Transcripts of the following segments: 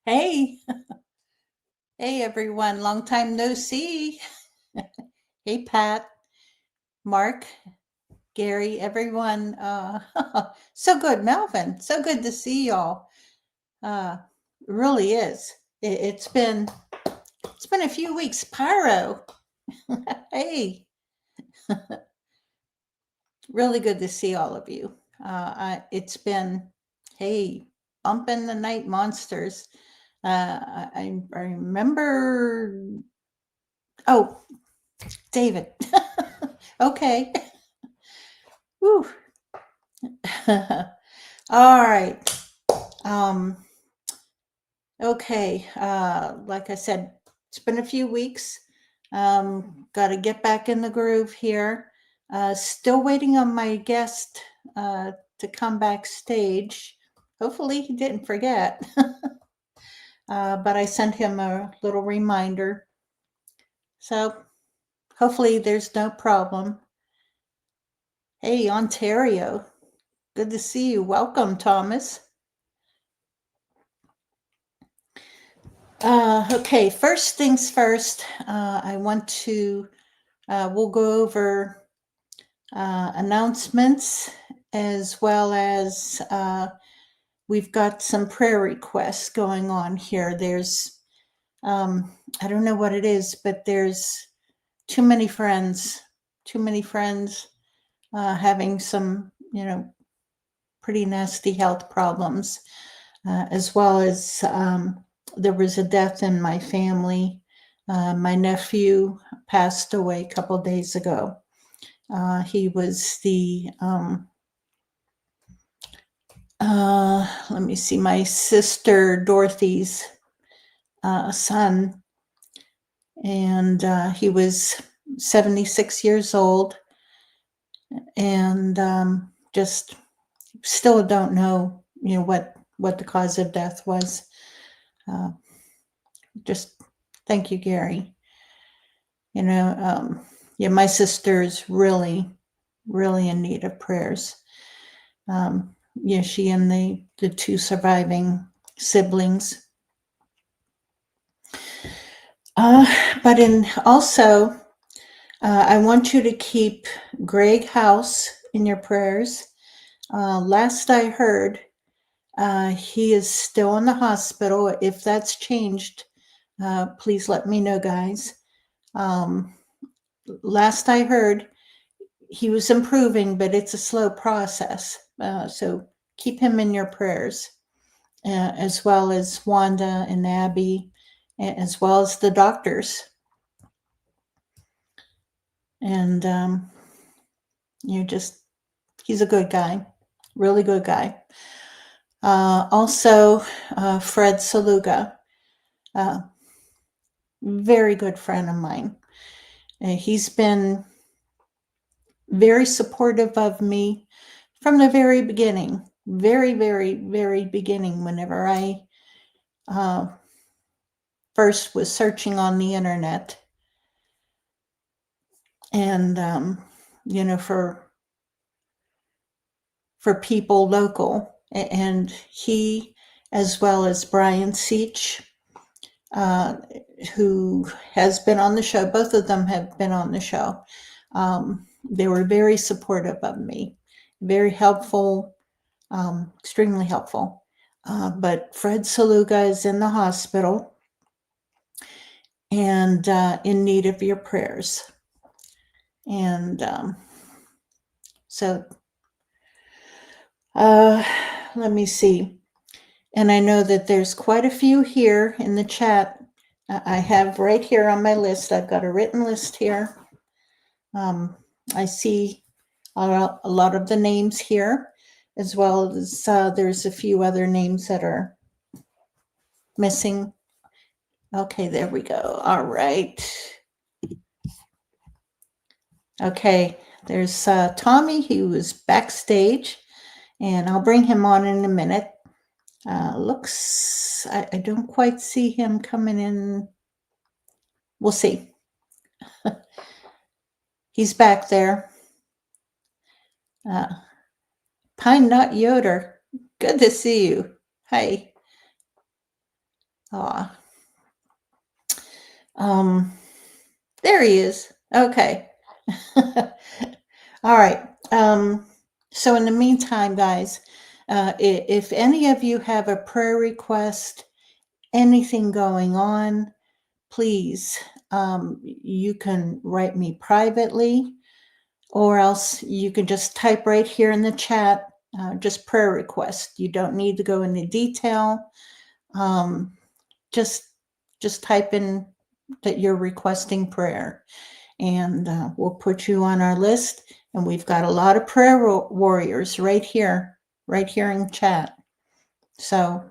Hey, hey everyone, long time no see. Hey Pat, Mark, Gary, everyone. So good, Melvin. So good to see y'all. Uh, really is. It's been a few weeks. Pyro. Hey, really good to see all of you. It's been, hey, bumping the night monsters. I remember. Oh, David. Okay. Whew. All right. Um, okay. Like I said, it's been a few weeks. Got to get back in the groove here. Still waiting on my guest to come backstage. Hopefully he didn't forget. But I sent him a little reminder. So hopefully there's no problem. Hey, Ontario. Good to see you. Welcome, Thomas. Okay, first things first, I want to, we'll go over announcements as well as we've got some prayer requests going on here. There's, I don't know what it is, but there's too many friends having some, pretty nasty health problems, as well as there was a death in my family. My nephew passed away a couple days ago. He was the, let me see, my sister Dorothy's son. And he was 76 years old. And just still don't know, what the cause of death was. Just thank you, Gary. My sister's really, really in need of prayers. She and the two surviving siblings. But also, I want you to keep Greg House in your prayers. Last I heard, he is still in the hospital. If that's changed, please let me know, guys. Last I heard, he was improving, but it's a slow process. So keep him in your prayers, as well as Wanda and Abby, as well as the doctors. And, he's a good guy, really good guy. Also, Fred Saluga, very good friend of mine. He's been very supportive of me from the very beginning, very, very, very beginning, whenever I first was searching on the internet. And, for people local. And he, as well as Brian Seach, who has been on the show, both of them have been on the show. They were very supportive of me, very helpful, extremely helpful. But Fred Saluga is in the hospital and in need of your prayers. And so let me see. And I know that there's quite a few here in the chat. I have right here on my list, I've got a written list here. I see a lot of the names here, as well as there's a few other names that are missing. Okay, there we go. All right. Okay, there's Tommy, he was backstage, and I'll bring him on in a minute. I don't quite see him coming in. We'll see. He's back there. Pine Nut Yoder, good to see you. Hi. Aw. There he is. Okay. All right. So in the meantime, guys, if any of you have a prayer request, anything going on, please, you can write me privately, or else you can just type right here in the chat, just prayer request. You don't need to go into detail. Um, just type in that you're requesting prayer, and we'll put you on our list. And we've got a lot of prayer warriors right here in chat. So,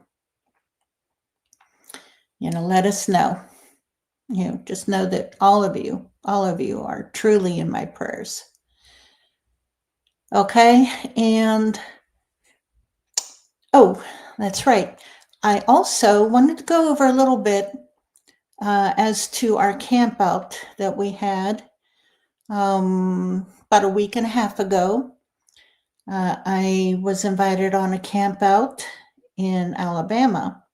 let us know. Just know that all of you are truly in my prayers. Okay. And, oh, that's right. I also wanted to go over a little bit as to our camp out that we had about a week and a half ago. I was invited on a camp out in Alabama,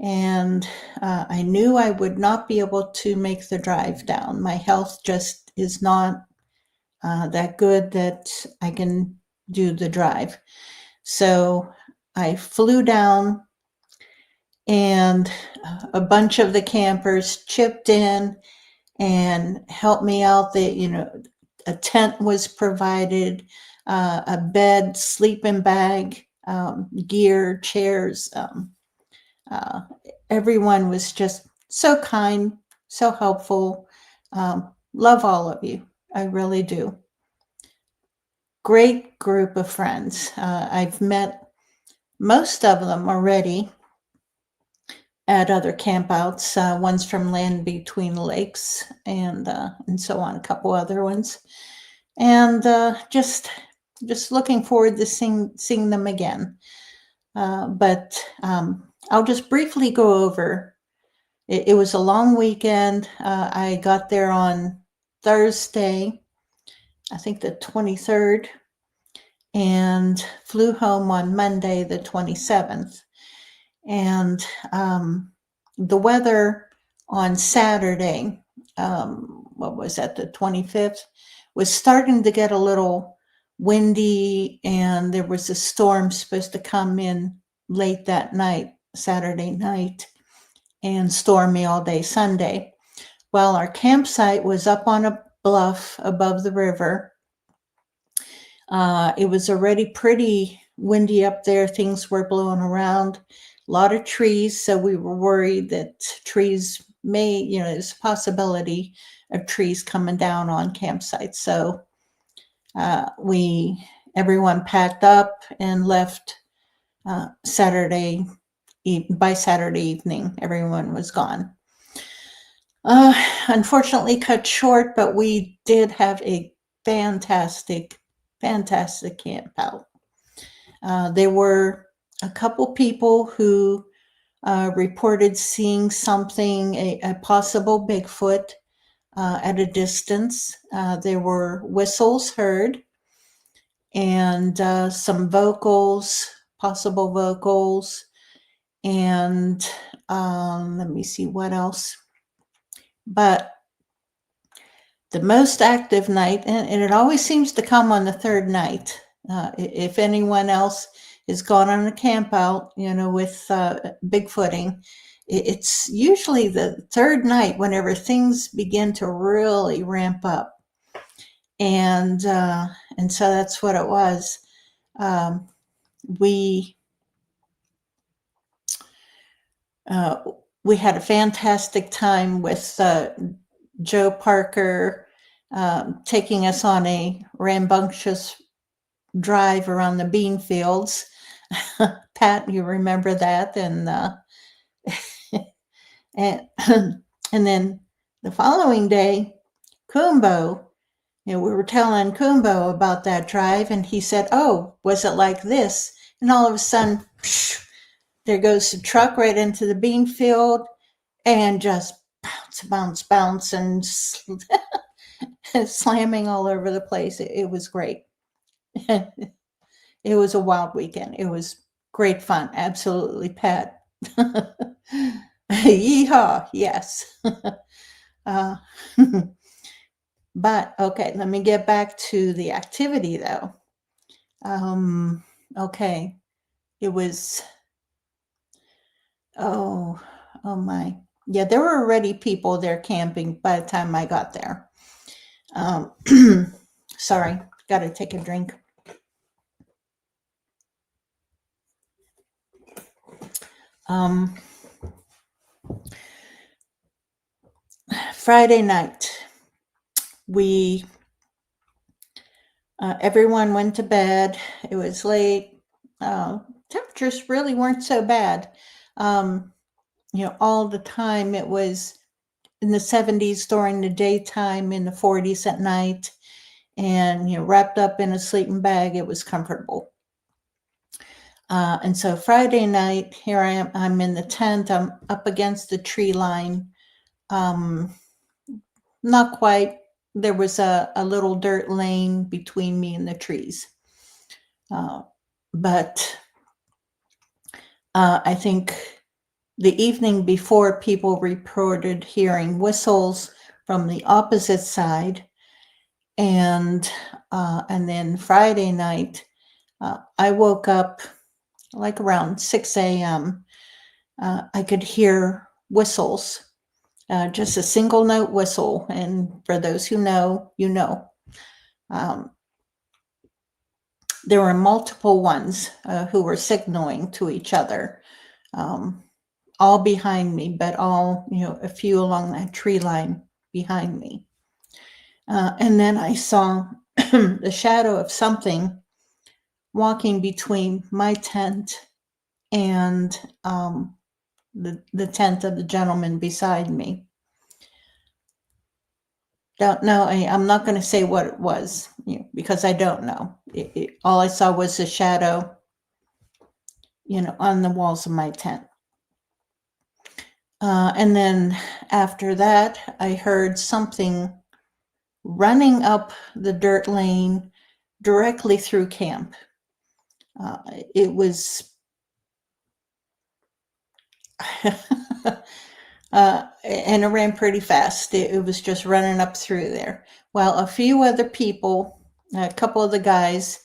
and I knew I would not be able to make the drive down. My health just is not that good that I can do the drive. So I flew down, and a bunch of the campers chipped in and helped me out. A tent was provided, a bed, sleeping bag, gear, chairs. Everyone was just so kind, so helpful. Love all of you. I really do. Great group of friends. I've met most of them already at other campouts. One's from Land Between Lakes, and so on, a couple other ones. And just looking forward to seeing them again. But I'll just briefly go over. It was a long weekend. I got there on Thursday, I think the 23rd, and flew home on Monday, the 27th. And the weather on Saturday, what was that, the 25th, was starting to get a little windy, and there was a storm supposed to come in late that night, Saturday night, and stormy all day Sunday. Well, our campsite was up on a bluff above the river. It was already pretty windy up there. Things were blowing around. A lot of trees, so we were worried that trees may, there's a possibility of trees coming down on campsites. So everyone packed up and left Saturday. By Saturday evening, everyone was gone. Unfortunately cut short, but we did have a fantastic camp out. There were a couple people who reported seeing something, a possible Bigfoot at a distance. There were whistles heard, and some vocals, possible vocals, and let me see what else. But the most active night, and it always seems to come on the third night. If anyone else has gone on a camp out, with Bigfooting, it's usually the third night whenever things begin to really ramp up. And so that's what it was. We had a fantastic time with Joe Parker taking us on a rambunctious drive around the bean fields. Pat, you remember that? And and then the following day, Kumbo, we were telling Kumbo about that drive, and he said, "Oh, was it like this?" And all of a sudden, there goes the truck right into the bean field, and just bounce, and slamming all over the place. It was great. It was a wild weekend. It was great fun. Absolutely, Pat. Yeehaw, yes. uh, but okay, let me get back to the activity though. Okay, it was, oh my. Yeah, there were already people there camping by the time I got there. Sorry, got to take a drink. Friday night, everyone went to bed. It was late. Temperatures really weren't so bad. All the time it was in the 70s during the daytime, in the 40s at night, and wrapped up in a sleeping bag, it was comfortable. And so Friday night, here I am, I'm in the tent, I'm up against the tree line. Not quite. There was a little dirt lane between me and the trees. But I think the evening before, people reported hearing whistles from the opposite side. And then Friday night, I woke up like around 6 a.m. I could hear whistles, just a single note whistle. And for those who know, you know. There were multiple ones who were signaling to each other, all behind me, but all, a few along that tree line behind me. And then I saw the shadow of something walking between my tent and the tent of the gentleman beside me. Don't know. I'm not going to say what it was, because I don't know. All I saw was a shadow, on the walls of my tent. And then after that, I heard something running up the dirt lane directly through camp. It was, and it ran pretty fast. It was just running up through there. Well, a few other people, a couple of the guys,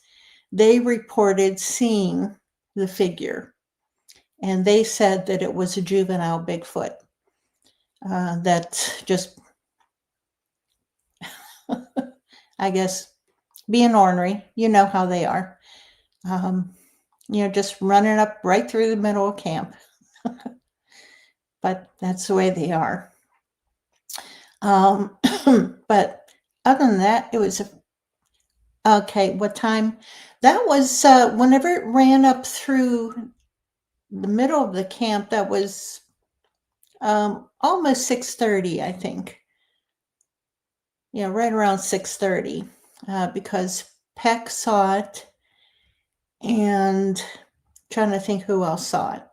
they reported seeing the figure. And they said that it was a juvenile Bigfoot. That just, I guess, being ornery, you know how they are. Just running up right through the middle of camp. But that's the way they are. But other than that, it was okay. What time? That was whenever it ran up through the middle of the camp. That was almost 6:30, I think. Right around 6:30, because Peck saw it, and trying to think who else saw it.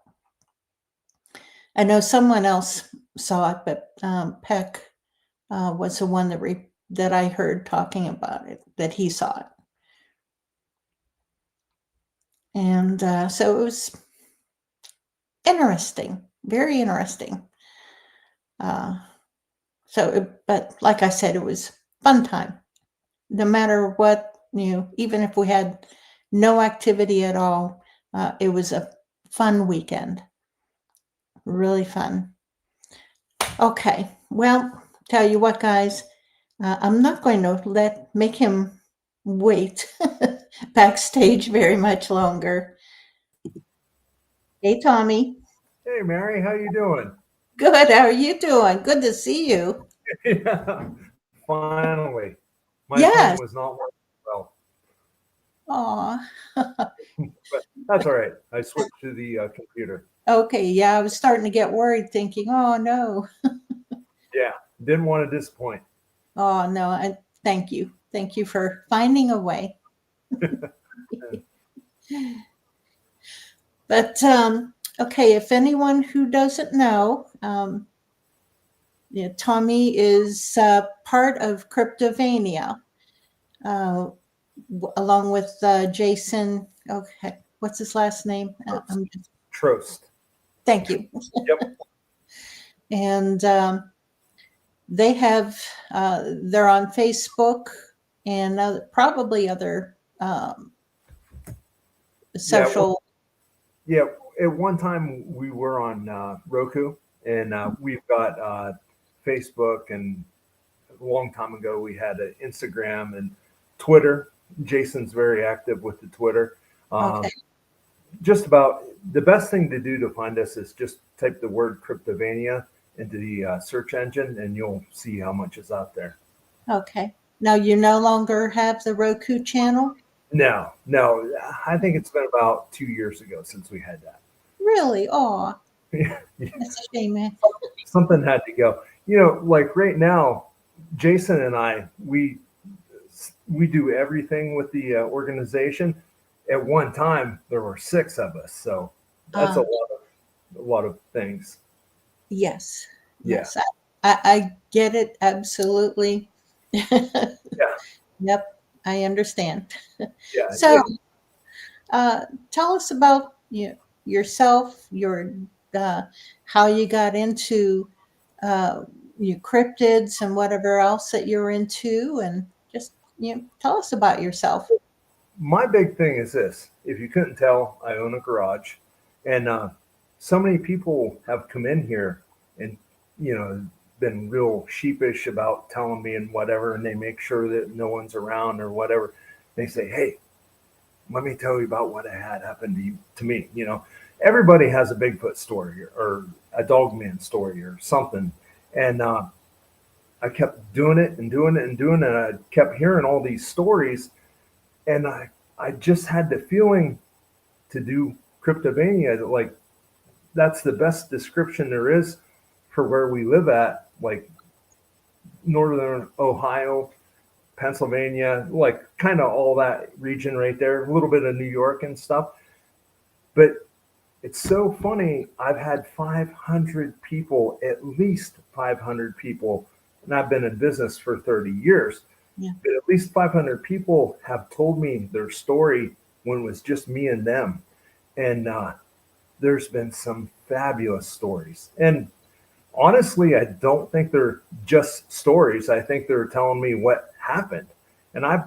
I know someone else saw it, but Peck was the one that I heard talking about it, that he saw it. And so it was interesting, very interesting. But like I said, it was fun time. No matter what, even if we had no activity at all, it was a fun weekend. Really fun. Okay, well, tell you what, guys, I'm not going to make him wait backstage very much longer. Hey, Tommy. Hey, Mary, how you doing? Good. How are you doing? Good to see you. Yeah, finally. My phone Yes. was not working well, Aw. but that's all right. I switched to the computer. Okay. Yeah, I was starting to get worried, thinking, oh no. Yeah, didn't want to disappoint. Oh no. Thank you. Thank you for finding a way. But okay, if anyone who doesn't know, Tommy is part of CRYPTOVANIA, along with Jason. Okay, what's his last name? Trost. Thank you. Yep. and they have they're on Facebook and probably other social. Yeah, at one time we were on Roku, and we've got Facebook, and a long time ago we had Instagram and Twitter. Jason's very active with the Twitter. Okay. Just about the best thing to do to find us is just type the word CRYPTOVANIA into the search engine, and you'll see how much is out there. Okay. Now you no longer have the Roku channel? No, I think it's been about 2 years ago since we had that. Really? Oh, Yeah. that's a shame, man. Something had to go. Like right now, Jason and I, we do everything with the organization. At one time, there were 6 of us, so that's a lot of things. Yes. Yeah. Yes. I get it absolutely. Yeah. Yep. I understand. Yeah. So, tell us about yourself, your how you got into your cryptids and whatever else that you're into, and just tell us about yourself. My big thing is this. If you couldn't tell, I own a garage, and so many people have come in here and been real sheepish about telling me and whatever, and they make sure that no one's around or whatever. They say, "Hey, let me tell you about what had happened to me." Everybody has a Bigfoot story or a Dogman story or something, and I kept doing it and doing it and doing it. And I kept hearing all these stories, and I just had the feeling to do CRYPTOVANIA. Like, that's the best description there is for where we live at, like northern Ohio, Pennsylvania, like kind of all that region right there, a little bit of New York and stuff. But it's so funny. I've had 500 people, at least 500 people, and I've been in business for 30 years. Yeah. But at least 500 people have told me their story when it was just me and them. And there's been some fabulous stories. And honestly, I don't think they're just stories. I think they're telling me what happened. And I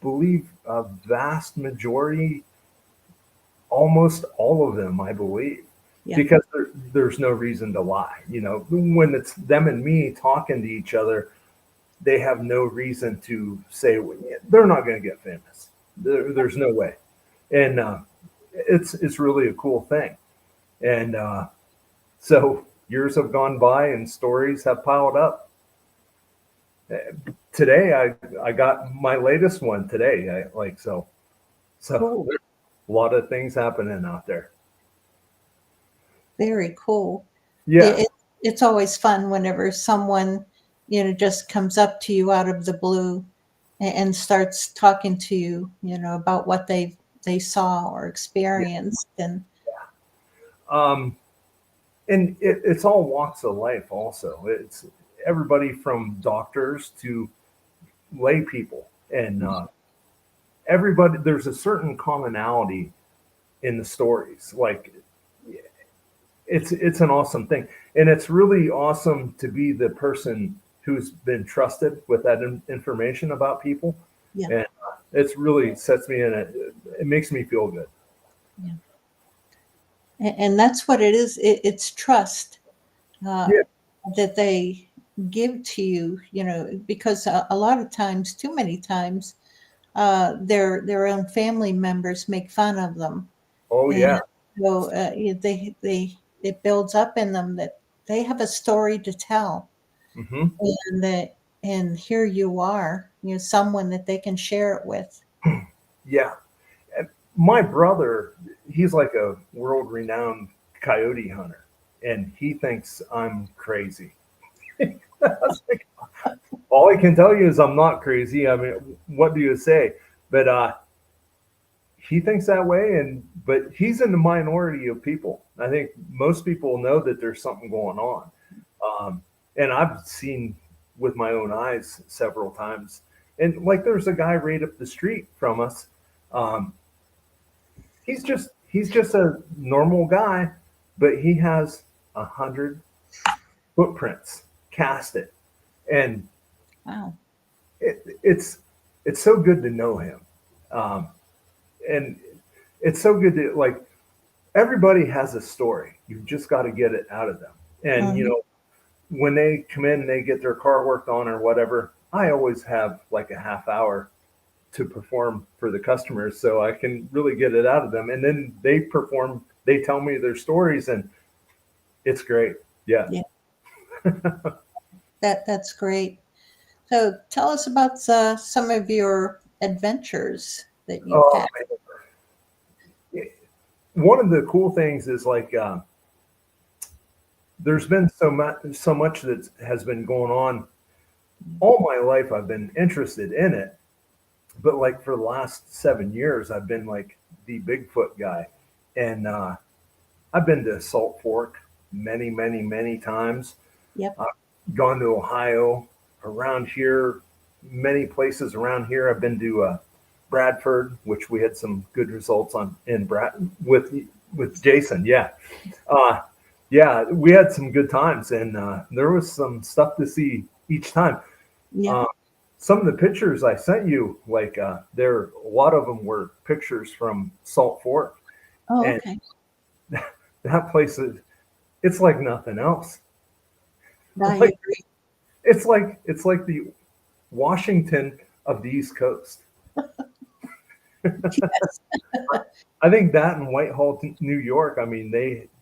believe a vast majority, almost all of them, I believe, because there's no reason to lie. When it's them and me talking to each other, they have no reason to say they're not going to get famous. There's no way. And it's really a cool thing. And so years have gone by and stories have piled up. Today, I got my latest one today. So Cool. a lot of things happening out there. Very cool. Yeah. It's always fun whenever someone, just comes up to you out of the blue and starts talking to you, about what they saw or experienced. And and it's all walks of life also. It's everybody from doctors to lay people, and everybody, there's a certain commonality in the stories. Like, it's an awesome thing. And it's really awesome to be the person who's been trusted with that information about people. Yeah. And it's really sets me in it makes me feel good. Yeah. And that's what it is. It's trust that they give to you, because a lot of times, too many times, their own family members make fun of them. Oh, yeah. So it builds up in them that they have a story to tell, and here you are, someone that they can share it with. Yeah. My brother, he's like a world-renowned coyote hunter, and he thinks I'm crazy. All I can tell you is I'm not crazy. I mean, what do you say? But he thinks that way, but he's in the minority of people. I think most people know that there's something going on, and I've seen with my own eyes several times. And like, there's a guy right up the street from us. He's just a normal guy, but he has 100-foot footprints, cast it, and Wow. it's so good to know him, um, and it's so good to like everybody has a story. You've just got to get it out of them, and Mhm. when they come in and they get their car worked on or whatever, I always have like a half hour to perform for the customers so I can really get it out of them. And then they perform, they tell me their stories and it's great. Yeah. Yeah, that's great. So tell us about some of your adventures that you've Oh, had. man. One of the cool things is like, there's been so much that has been going on all my life. I've been interested in it, but like for the last 7 years, I've been like the Bigfoot guy. And, I've been to Salt Fork many times. Yep. I've gone to Ohio, around here, many places around here. I've been to Bradford, which we had some good results on in Brad with Jason. Yeah, uh, yeah, we had some good times, and there was some stuff to see each time. Yeah. Uh, some of the pictures I sent you, like there, a lot of them were pictures from Salt Fork, Oh, and okay. that place is it's like nothing else. I Like agree. it's like the Washington of the East Coast. Yes. I think that and Whitehall, New York. I mean,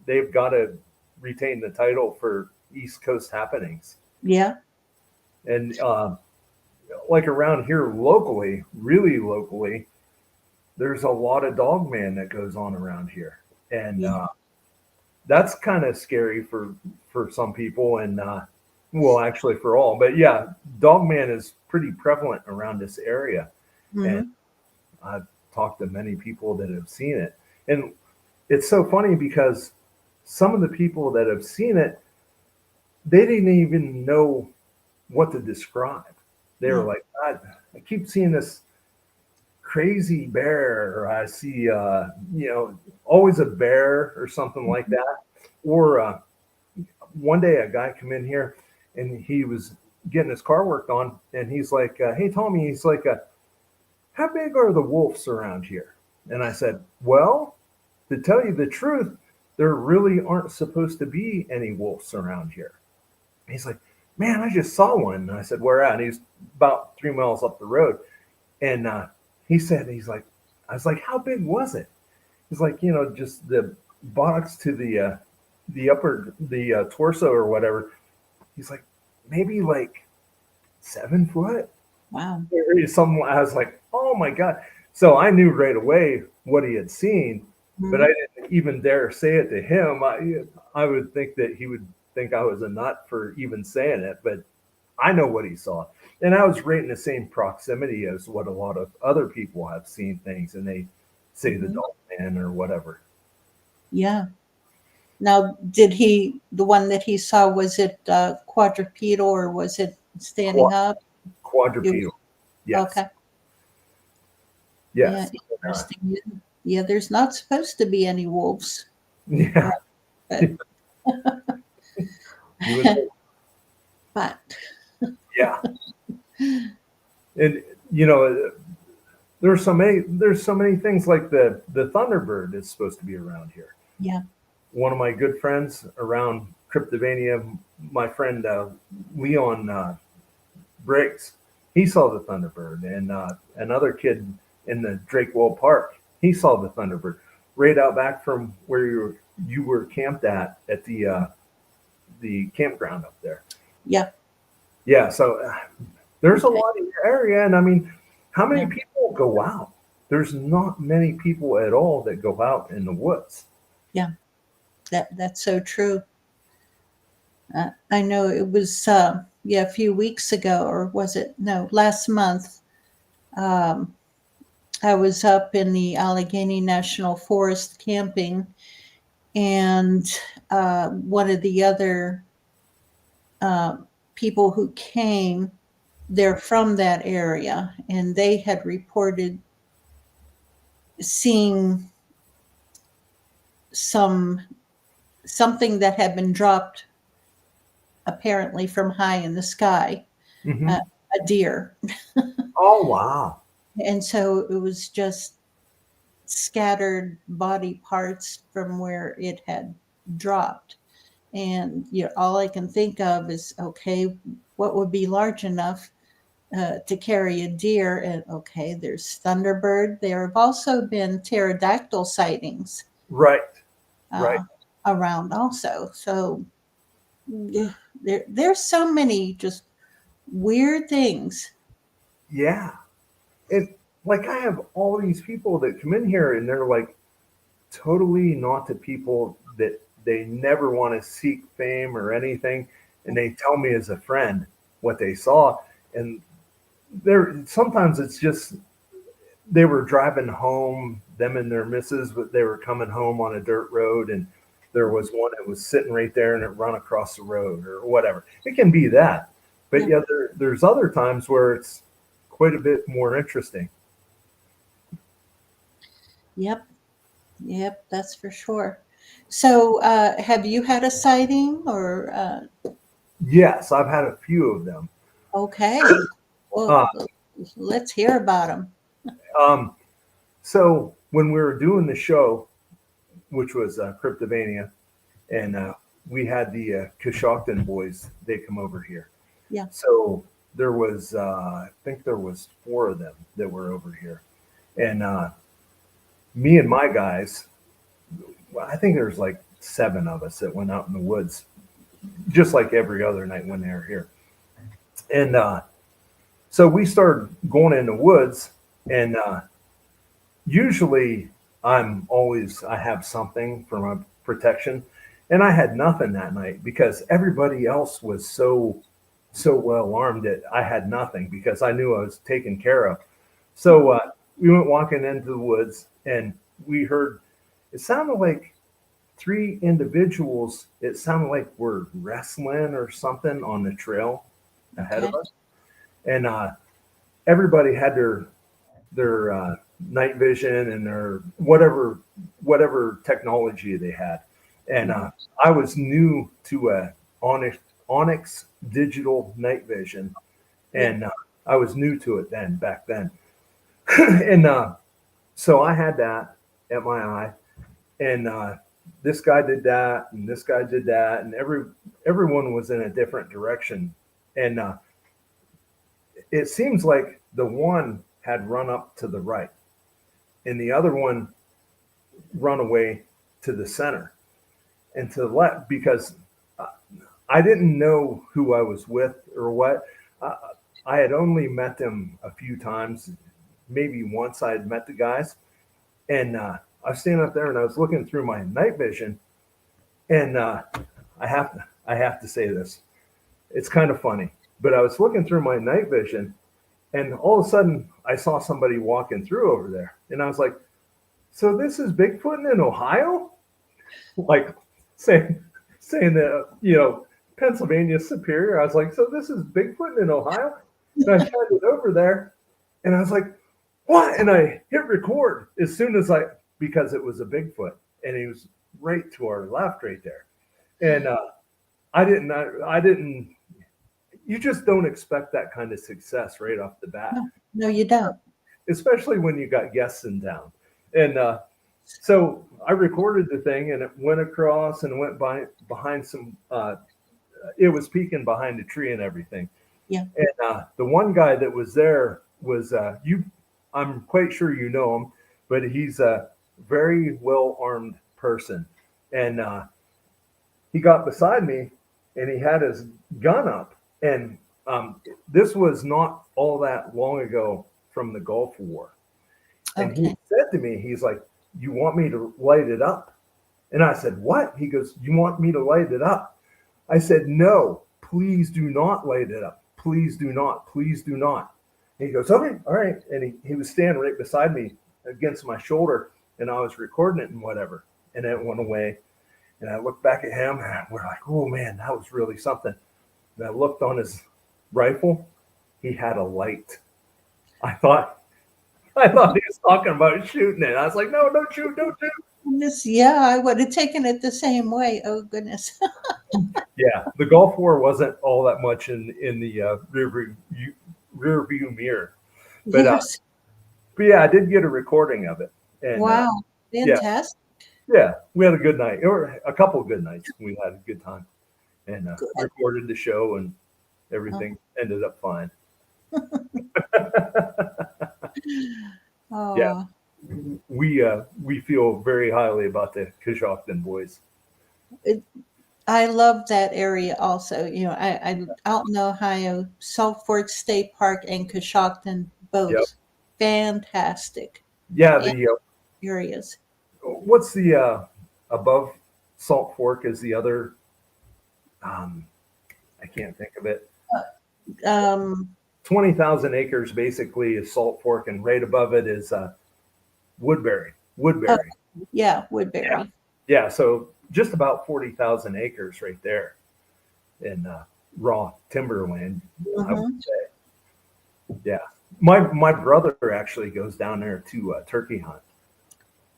they've got to retain the title for East Coast happenings. Yeah. And like around here locally, really locally, there's a lot of dog man that goes on around here, and Yeah. that's kind of scary for some people, and well, actually for all. But yeah, dog man is pretty prevalent around this area, and Hmm. I've talked to many people that have seen it. And it's so funny because some of the people that have seen it, they didn't even know what to describe. They were Yeah. like, I keep seeing this crazy bear, or I see, always a bear or something like Mhm. that. Or one day a guy come in here and he was getting his car worked on, and he's like, hey, Tommy, he's like, how big are the wolves around here? And I said, well, to tell you the truth, there really aren't supposed to be any wolves around here. And he's like, man, I just saw one. And I said, where at? And he's about 3 miles up the road. And he said, I was like, how big was it? He's like, just the buttocks to the upper, the torso or whatever. He's like, maybe like 7 foot. Wow. Something. I was like, oh my god! So I knew right away what he had seen, but I Mhm. didn't even dare say it to him. I would think that he would think I was a nut for even saying it, but I know what he saw, and I was right in the same proximity as what a lot of other people have seen things, and they say the Mhm. dog man or whatever. Yeah. Now, the one that he saw, was it quadrupedal or was it standing Qua- up? It was, Quadrupedal, yes, okay. Yeah, yes, interesting. Yeah, yeah, there's not supposed to be any wolves. Uh, yeah. but You would, but yeah, and there's so many things like the Thunderbird is supposed to be around here. yeah. One of my good friends around CRYPTOVANIA, my friend Leon Briggs, he saw the Thunderbird, and another kid in the Drakewell Park, he saw the Thunderbird right out back from where you were camped at the campground up there. Yeah. Yeah, so there's a Okay. lot in your area, and I mean, how many Yeah. people go out? There's not many people at all that go out in the woods. Yeah. That's so true. I know it was yeah, a few weeks ago, or was it no, last month. Um, I was up in the Allegheny National Forest camping, and one of the other uh, people who came, they're from that area, and they had reported seeing some something that had been dropped apparently from high in the sky, Hmm. a deer. Oh, wow. And so it was just scattered body parts from where it had dropped. And all I can think of is, okay, what would be large enough to carry a deer? And okay, there's thunderbird. There have also been pterodactyl sightings Right. Right. uh, around also. So there's so many just weird things. Yeah. And like I have all these people that come in here and they're like totally not the people that they never want to seek fame or anything. And they tell me as a friend what they saw. And there sometimes it's just they were driving home, them and their missus, but they were coming home on a dirt road and there was one that was sitting right there and it run across the road or whatever. It can be that. But Yeah. yeah, there's other times where it's quite a bit more interesting. Yep. Yep, that's for sure. So, have you had a sighting or, Yes, I've had a few of them. okay. Uh, Well, let's hear about them. um, so when we were doing the show, which was CRYPTOVANIA, and we had the Coshocton boys, they come over here. Yeah. So there was, I think there was 4 of them that were over here. And me and my guys, well, I think there's like 7 of us that went out in the woods, just like every other night when they were here. And so we started going in the woods, and usually I have something for my protection, and I had nothing that night because everybody else was so well armed that I had nothing because I knew I was taken care of. So we went walking into the woods, and we heard it sounded like 3 individuals. It sounded like were wrestling or something on the trail ahead of Okay. us, and everybody had their night vision and their whatever technology they had. And I was new to Onyx digital night vision, and I was new to it back then. And so I had that at my eye, and this guy did that, and this guy did that, and everyone was in a different direction, and it seems like the one had run up to the right and the other one run away to the center and to the left because I didn't know who I was with or what. Uh, I had only met them a few times. Maybe once I had met the guys. And I was standing up there and I was looking through my night vision. And I have to say this. It's kind of funny. But I was looking through my night vision, and all of a sudden I saw somebody walking through over there. And I was like, so this is Bigfoot in Ohio? Like saying that, Pennsylvania's superior. I was like, so this is Bigfoot in Ohio? And I tried it over there and I was like, what? And I hit record as soon as because it was a Bigfoot and he was right to our left right there. And I didn't, you just don't expect that kind of success right off the bat. No, you don't. Especially when you got guests in town. And so I recorded the thing and it went across and went behind some, it was peeking behind a tree and everything. Yeah. And the one guy that was there was, I'm quite sure you know him, but he's a very well armed person. And he got beside me and he had his gun up. And this was not all that long ago from the Gulf War. And he said to me, he's like, you want me to light it up? And I said, what? He goes, you want me to light it up? I said, no, please do not light it up. Please do not. Please do not. And he goes, okay, all right. And he was standing right beside me against my shoulder, and I was recording it and whatever. And it went away. And I looked back at him, and we're like, oh, man, that was really something. And I looked on his rifle. He had a light. I thought he was talking about shooting it. I was like, no, don't shoot, don't shoot. Yeah, I would have taken it the same way. Oh goodness. Yeah, the Gulf War wasn't all that much in the rear view mirror, but Yes. but yeah, I did get a recording of it, and Wow. yeah, Fantastic. yeah, we had a good night, or a couple of good nights. We had a good time, and Good. recorded the show, and Oh, everything ended up fine. Yeah, oh, we feel very highly about the Coshocton boys. it, I love that area also. I out in Ohio, Salt Fork State Park and Coshocton, Yep. both fantastic Yeah, and the areas. what's the above Salt Fork is the other. Um, I can't think of it. Um, 20,000 acres basically is Salt Fork, and right above it is Woodbury. oh, Woodbury. yeah, Yeah. Woodbury. Yeah. So just about 40,000 acres right there in raw timberland, I would Hmm. say. Yeah. My brother actually goes down there to turkey hunt.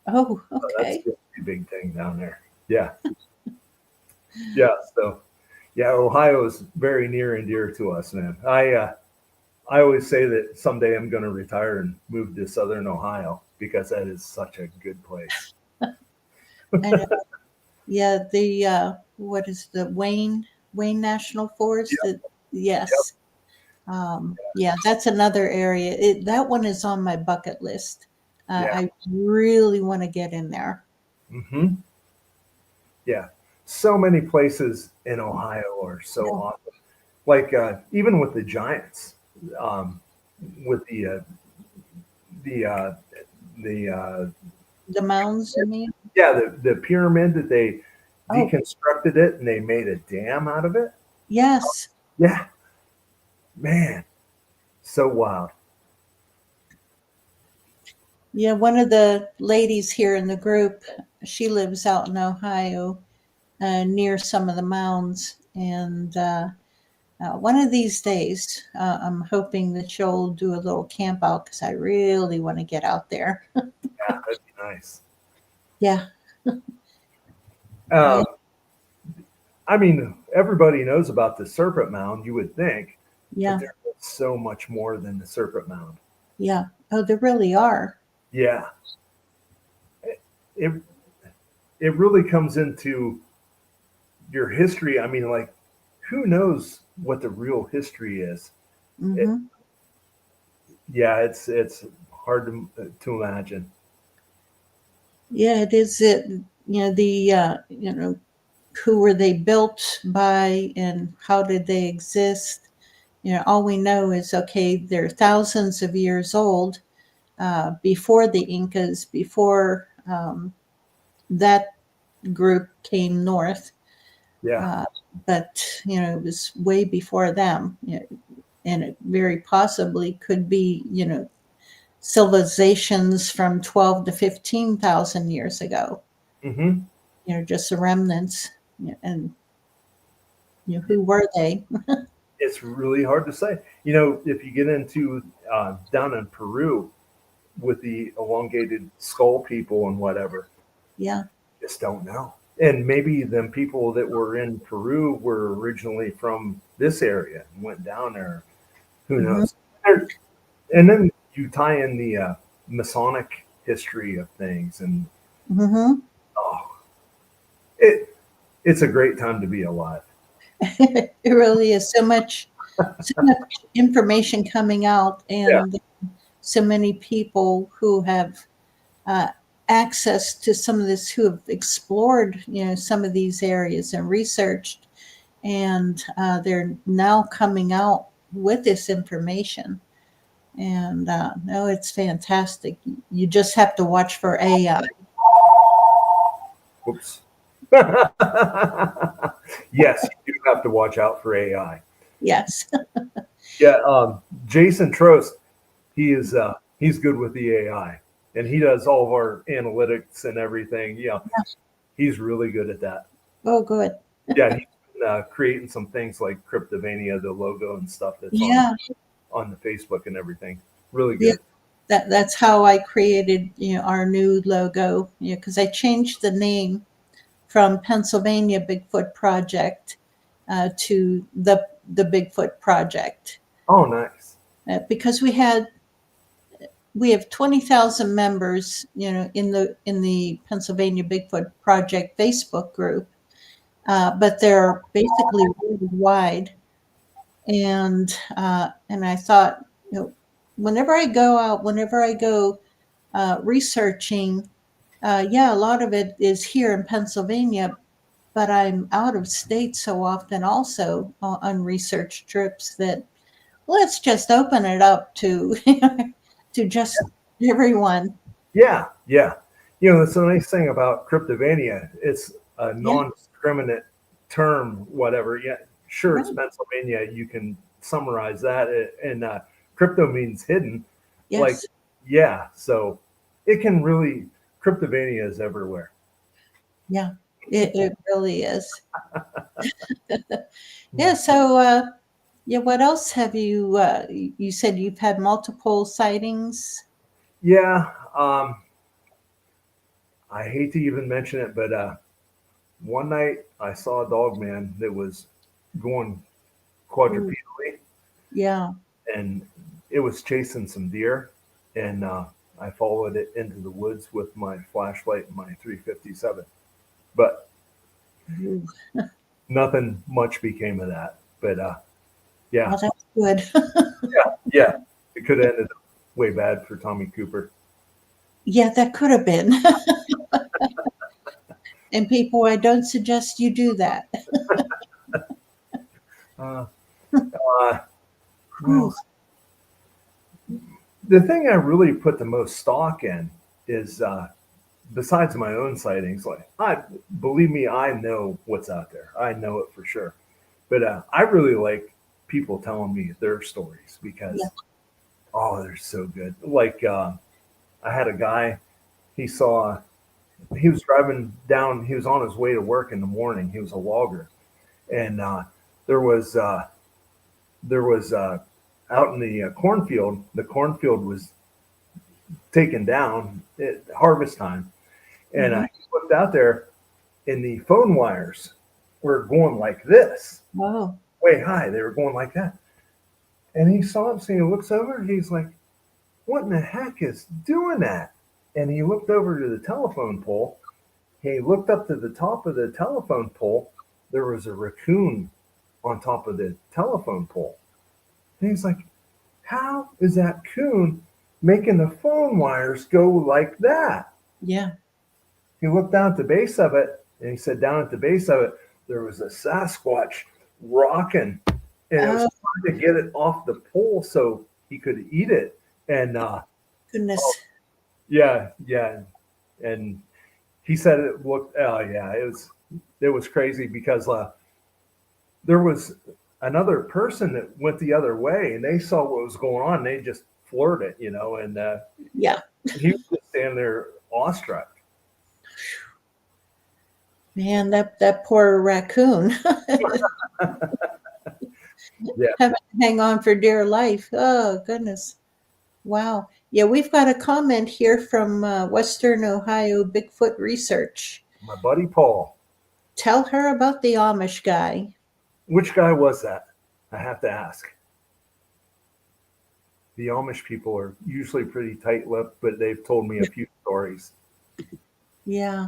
Oh, So that's okay. a big thing down there. Yeah. Yeah. So yeah, Ohio is very near and dear to us, man. I always say that someday I'm going to retire and move to Southern Ohio because that is such a good place. I know. Yeah, the what is the Wayne National Forest? Yep. Yep. Yes. Yeah, that's another area. That one is on my bucket list. Yeah. I really want to get in there. Hmm. Yeah. So many places in Ohio are so Yeah. awesome. Like even with the Giants, um, with the the The mounds, you mean? yeah, the pyramid that they Oh, deconstructed it and they made a dam out of it. yes. Yeah, man, so wild. Yeah, one of the ladies here in the group, she lives out in Ohio, near some of the mounds, and one of these days, I'm hoping that she'll do a little camp out because I really want to get out there. Yeah, that'd be nice. Yeah, Um, I I mean, everybody knows about the Serpent Mound, you would think, but yeah, there's so much more than the Serpent Mound. yeah. Oh, there really are. Yeah, it it really comes into your history. I mean, like, who knows what the real history is? It, Hmm. yeah, it's hard to imagine. Yeah, it is. The who were they built by and how did they exist? All we know is okay, they're thousands of years old, before the Incas, before that group came north. Yeah. Uh, but it was way before them, and it very possibly could be civilizations from 12 to 15,000 years ago. Hmm. Just the remnants, and who were they? It's really hard to say. If you get into down in Peru with the elongated skull people and whatever, Yeah. just don't know. And maybe them people that were in Peru were originally from this area and went down there. Who Hmm. knows? And then you tie in the Masonic history of things, and Hmm. oh, it it's a great time to be alive. It really is so much information coming out, Yeah. and so many people who have uh, access to some of this, who have explored some of these areas and researched, and they're now coming out with this information. And no, it's fantastic. You just have to watch for AI. Whoops. Yes, you do have to watch out for AI. Yes. Yeah, Jason Trost, he's good with the AI, and he does all of our analytics and everything. Yeah, he's really good at that. Oh, good. Yeah, he's been, creating some things like CRYPTOVANIA, the logo and stuff that's Yeah. on the Facebook and everything. Really Yeah. good. that's how I created, our new logo, because I changed the name from Pennsylvania Bigfoot Project to the Bigfoot Project, Oh, nice. because we have 20,000 members, in the Pennsylvania Bigfoot Project Facebook group, but they're basically worldwide. And I thought, whenever I go out, whenever I go researching, a lot of it is here in Pennsylvania, but I'm out of state so often also on research trips that let's just open it up to to just everyone. Yeah, yeah. That's the nice thing about Cryptovania. It's a Yeah, non-discriminate term, whatever. Yeah, sure, it's right. Pennsylvania. You can summarize that. And crypto means hidden. Like, Yes. yeah, so it can really, Cryptovania is everywhere. Yeah. It really is. Yeah. So, what else have you? You said you've had multiple sightings. Yeah, I hate to even mention it, but one night I saw a dog man that was going Ooh, quadrupedally, yeah. and it was chasing some deer, and I followed it into the woods with my flashlight and my 357, but Ooh, nothing much became of that. But yeah, well, that's good. yeah, it could have ended up way bad for Tommy Cooper. Yeah, that could have been. And people, I don't suggest you do that. uh, uh, Ooh, well, the thing I really put the most stock in is besides my own sightings. Like, I believe me, I know what's out there. I know it for sure. But I really like people telling me their stories because yeah. oh, they're so good. Like I had a guy. He saw. He was driving down. He was on his way to work in the morning. He was a logger, and there was uh, there was out in the cornfield. The cornfield was taken down at harvest time, and Hmm. he looked out there, and the phone wires were going like this, Oh, way high. They were going like that, and he saw him. So he looks over. He's like, "What in the heck is doing that?" And he looked over to the telephone pole. He looked up to the top of the telephone pole. There was a raccoon on top of the telephone pole. And he's like, how is that coon making the phone wires go like that? yeah. He looked down at the base of it, and he said down at the base of it, there was a Sasquatch rocking, and it was Oh, trying to get it off the pole so he could eat it. And oh, goodness. yeah, yeah. And he said it looked, oh yeah, it was crazy because there was another person that went the other way, and they saw what was going on. And they just floored it, and Yeah. he was just standing there awestruck. Man, that poor raccoon. Yeah, Having to hang on for dear life. Oh, goodness. Wow. Yeah, we've got a comment here from Western Ohio Bigfoot Research. my buddy Paul. Tell her about the Amish guy. Which guy was that? I have to ask. The Amish people are usually pretty tight-lipped, but they've told me a few stories. Yeah.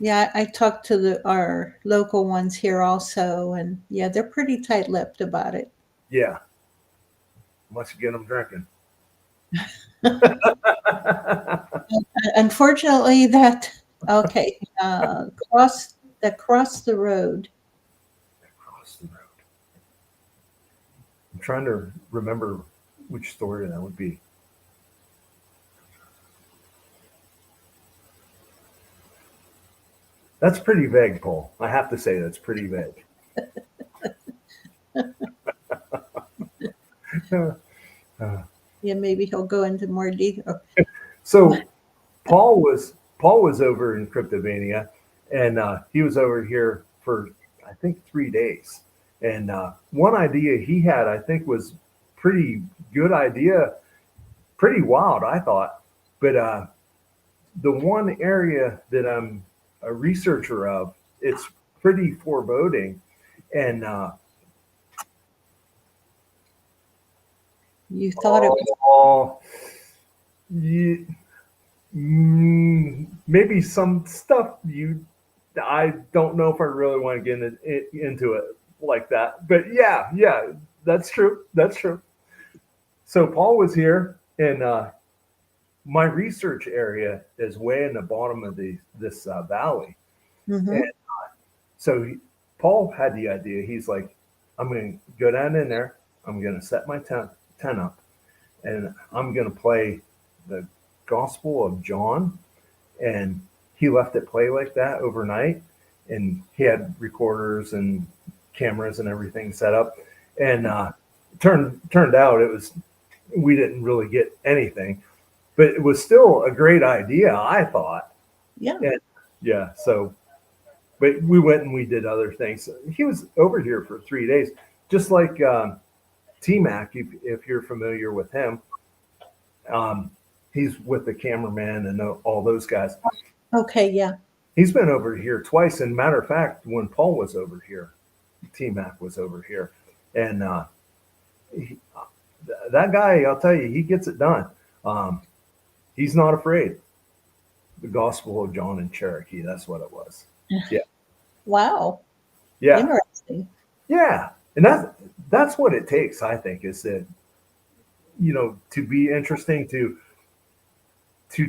Yeah, I talked to our local ones here also, and yeah, they're pretty tight-lipped about it. Yeah, unless you get them drinking. Unfortunately, okay, cross the road. Across the road. I'm trying to remember which story that would be. That's pretty vague, Paul. I have to say that's pretty vague. Uh, Yeah, maybe he'll go into more detail. so Paul was over in Cryptovania, and he was over here for I think 3 days. And one idea he had, I think, was pretty good idea. pretty wild, I thought. But the one area that I'm a researcher of, it's pretty foreboding. And You thought it was, oh, you, maybe some stuff I don't know if I really want to get into it like that. But yeah, that's true. That's true. So Paul was here, and my research area is way in the bottom of this valley. mm-hmm. And so Paul had the idea. He's like, I'm going to go down in there. I'm going to set my tent up, and I'm going to play the Gospel of John. And he left it play like that overnight. And he had recorders and cameras and everything set up. And turned out we didn't really get anything, but it was still a great idea, I thought. Yeah. And yeah, so, but we went and we did other things. He was over here for 3 days, just like T-Mac, if you're familiar with him. He's with the cameraman and all those guys. Okay, yeah. He's been over here twice. And matter of fact, when Paul was over here, T-Mac was over here. And that guy, I'll tell you, he gets it done. He's not afraid. The Gospel of John in Cherokee, that's what it was. Yeah. Wow. Yeah. Interesting. Yeah. And that's what it takes, I think, is that, to be interesting, to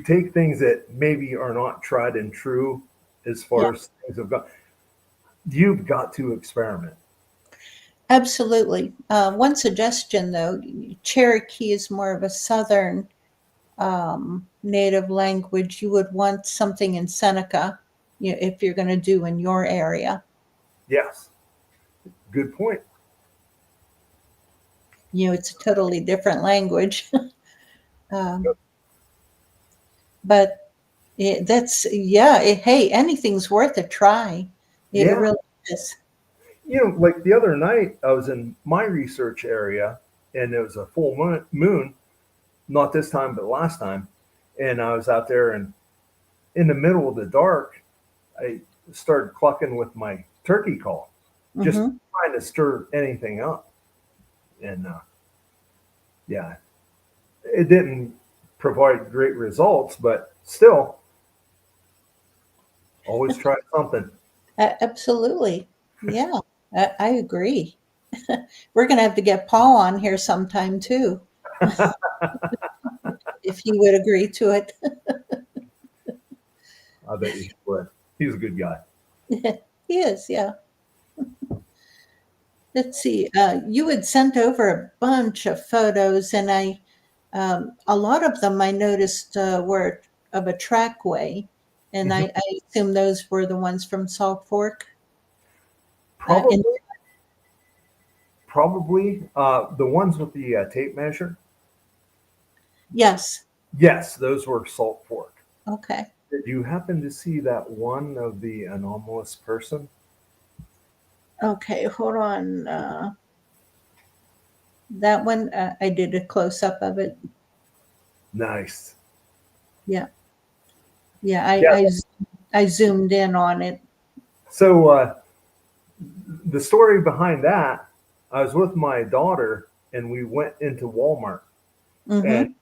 take things that maybe are not tried and true as far as things have gone. You've got to experiment. Absolutely. One suggestion, though, Cherokee is more of a Southern native language. You would want something in Seneca, if you're going to do in your area. Yes. Good point. It's a totally different language. But hey, anything's worth a try. It really is. Like the other night, I was in my research area, and it was a full moon, not this time, but last time. And I was out there, and in the middle of the dark, I started clucking with my turkey call, just trying to stir anything up. And it didn't provide great results, but still, always try something. Absolutely. Yeah, I agree. We're going to have to get Paul on here sometime too, if he would agree to it. I bet he would. He's a good guy. He is, yeah. Let's see. You had sent over a bunch of photos, and a lot of them I noticed were of a trackway, and I assume those were the ones from Salt Fork. Probably the ones with the tape measure. Yes. Yes, those were Salt Fork. Okay. Did you happen to see that one of the anomalous person? Okay, hold on. That one, I did a close up of it. Nice. Yeah. I zoomed in on it. So the story behind that, I was with my daughter, and we went into Walmart. And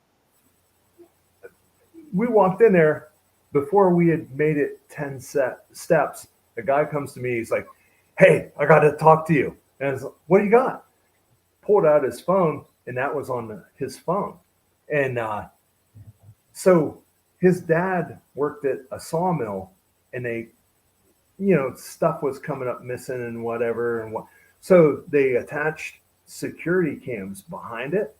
we walked in there. Before we had made it 10 steps, a guy comes to me. He's like, "Hey, I got to talk to you." And I was like, "What do you got?" Pulled out his phone, and that was on his phone. And so his dad worked at a sawmill, and they, stuff was coming up missing and whatever. And so they attached security cams behind it,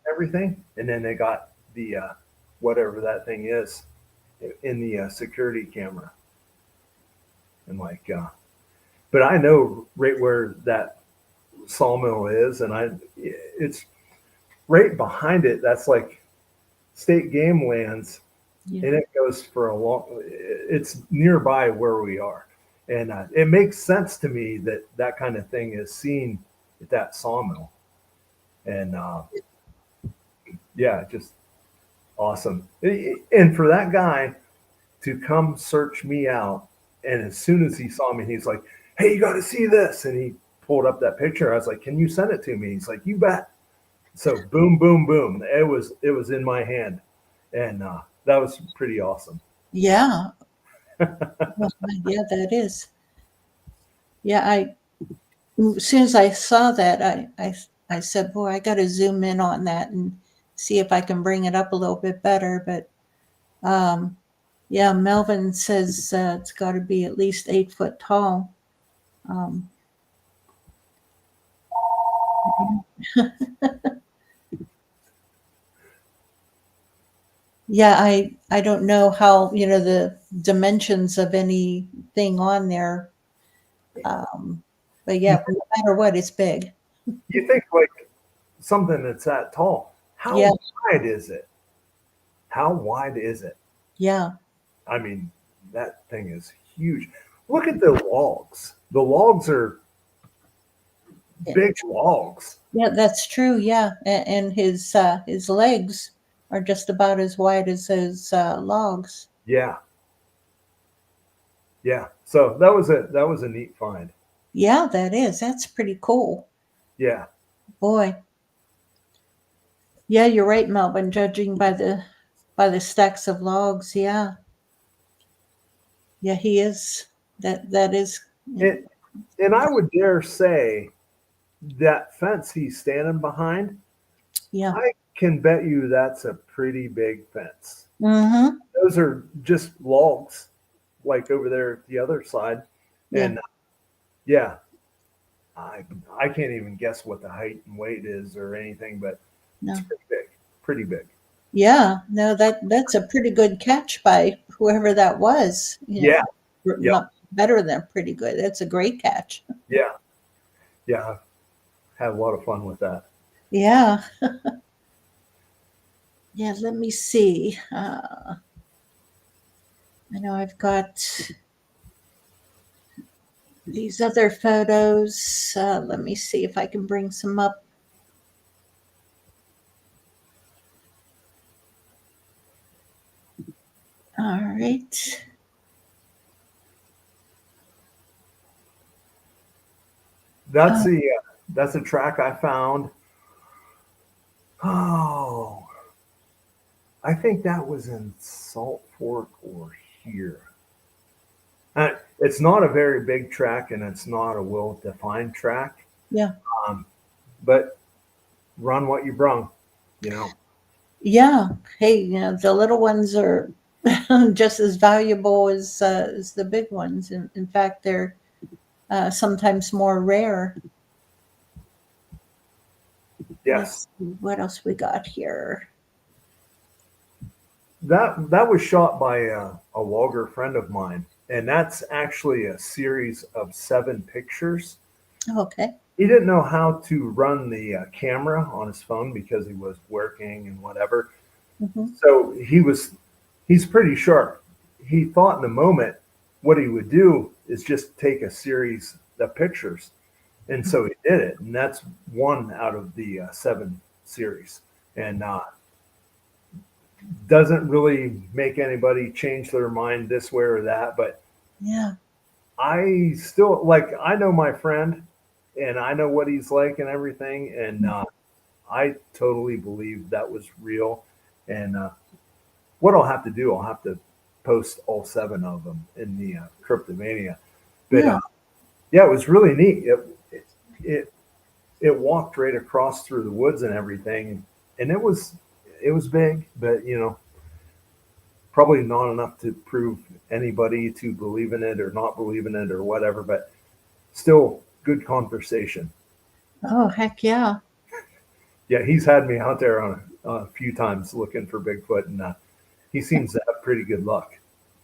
everything. And then they got the, whatever that thing is, in the security camera. And but I know right where that sawmill is, and it's right behind it. That's like state game lands, and it goes for it's nearby where we are. And it makes sense to me that kind of thing is seen at that sawmill. And Yeah, just awesome. And for that guy to come search me out, and as soon as he saw me, he's like, "Hey, you got to see this!" And he pulled up that picture. I was like, "Can you send it to me?" He's like, "You bet." So boom, boom, boom. It was in my hand, and that was pretty awesome. Yeah. Well, yeah, that is. Yeah, as soon as I saw that, I said, boy, I got to zoom in on that and see if I can bring it up a little bit better. But yeah, Melvin says it's got to be at least 8 foot tall. Um, yeah, I don't know how, the dimensions of anything on there. But You, yeah, no matter what, it's big. you think like something that's that tall? How Yeah, wide is it? How wide is it? yeah, I mean, that thing is huge. Look at the logs. The logs are yeah, big logs. yeah, that's true. Yeah, and his legs are just about as wide as his logs. Yeah, yeah. So that was a neat find. Yeah, that is. That's pretty cool. Yeah, Boy. Yeah, you're right, Melvin. Judging by the stacks of logs, yeah, yeah, he is. That is. and and I would dare say that fence he's standing behind. Yeah. I can bet you that's a pretty big fence. Mm-hmm. Those are just logs, like over there at the other side, Yeah. and yeah, I I can't even guess what the height and weight is or anything, but it's No. pretty big, pretty big. Yeah. No, that's a pretty good catch by whoever that was. Yeah, yep, Not better than pretty good. That's a great catch. yeah, yeah. I've had a lot of fun with that. Yeah. Yeah. Let me see. I know I've got these other photos. Let me see if I can bring some up. All right. That's Uh, the track I found. Oh, I think that was in Salt Fork or here. It's not a very big track, and it's not a well-defined track. yeah. Um, but run what you brung, you know. Yeah. Hey, the little ones are just as valuable as the big ones. In fact, they're sometimes more rare. Yes, Let's see what else we got here. that was shot by a logger friend of mine, and that's actually a series of 7 pictures. Okay. He didn't know how to run the camera on his phone because he was working and whatever. Hmm. So he's pretty sharp. He thought in the moment what he would do is just take a series of pictures, and so he did it, and that's one out of the 7 series, and doesn't really make anybody change their mind this way or that. But Yeah. I still like I know my friend, and I know what he's like and everything, and I totally believe that was real. And what I'll have to do, I'll have to post all 7 of them in the CRYPTOVANIA. But Yeah. yeah, it was really neat. It it walked right across through the woods and everything, and it was big, but probably not enough to prove anybody to believe in it or not believe in it or whatever. But still, good conversation. Oh, heck yeah. Yeah, he's had me out there on a few times looking for Bigfoot, and he seems to have pretty good luck.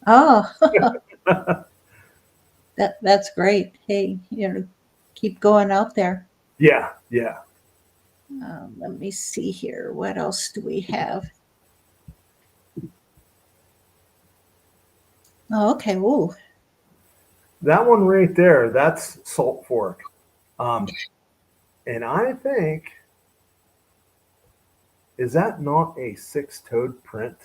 Oh, that's great. Hey, keep going out there. Yeah, yeah. Let me see here. What else do we have? Oh, okay. Ooh. That one right there, that's Salt Fork. Um, and I think is that not a six-toed print?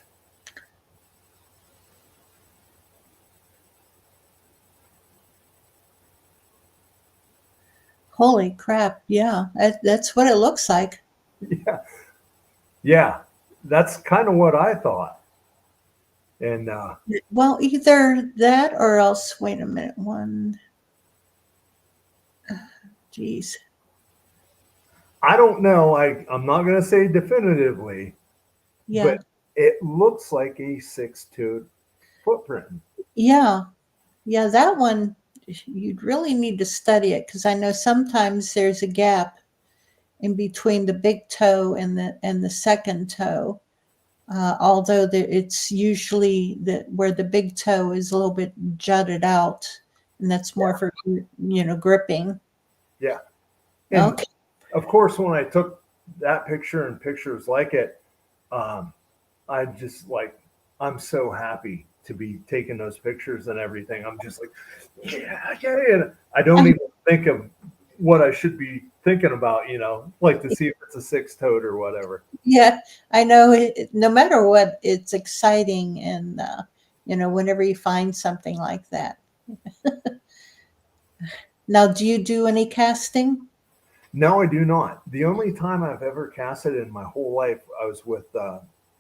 Holy crap. Yeah, that's what it looks like. Yeah. Yeah. That's kind of what I thought. And Well, either that or else, wait a minute. Geez. I don't know. I'm not going to say definitively, Yeah. but it looks like a six-toed footprint. Yeah. Yeah. That one, you'd really need to study it because I know sometimes there's a gap in between the big toe and the second toe. Although it's usually where the big toe is a little bit jutted out, and that's more for gripping. Yeah. And Okay. of course, when I took that picture and pictures like it, I just like, I'm so happy to be taking those pictures and everything. I'm just like, yeah, yeah. And I don't even think of what I should be thinking about, like to see if it's a six-toed or whatever. Yeah, I know. No matter what, it's exciting, and whenever you find something like that. Now, do you do any casting? No, I do not. The only time I've ever casted in my whole life, I was with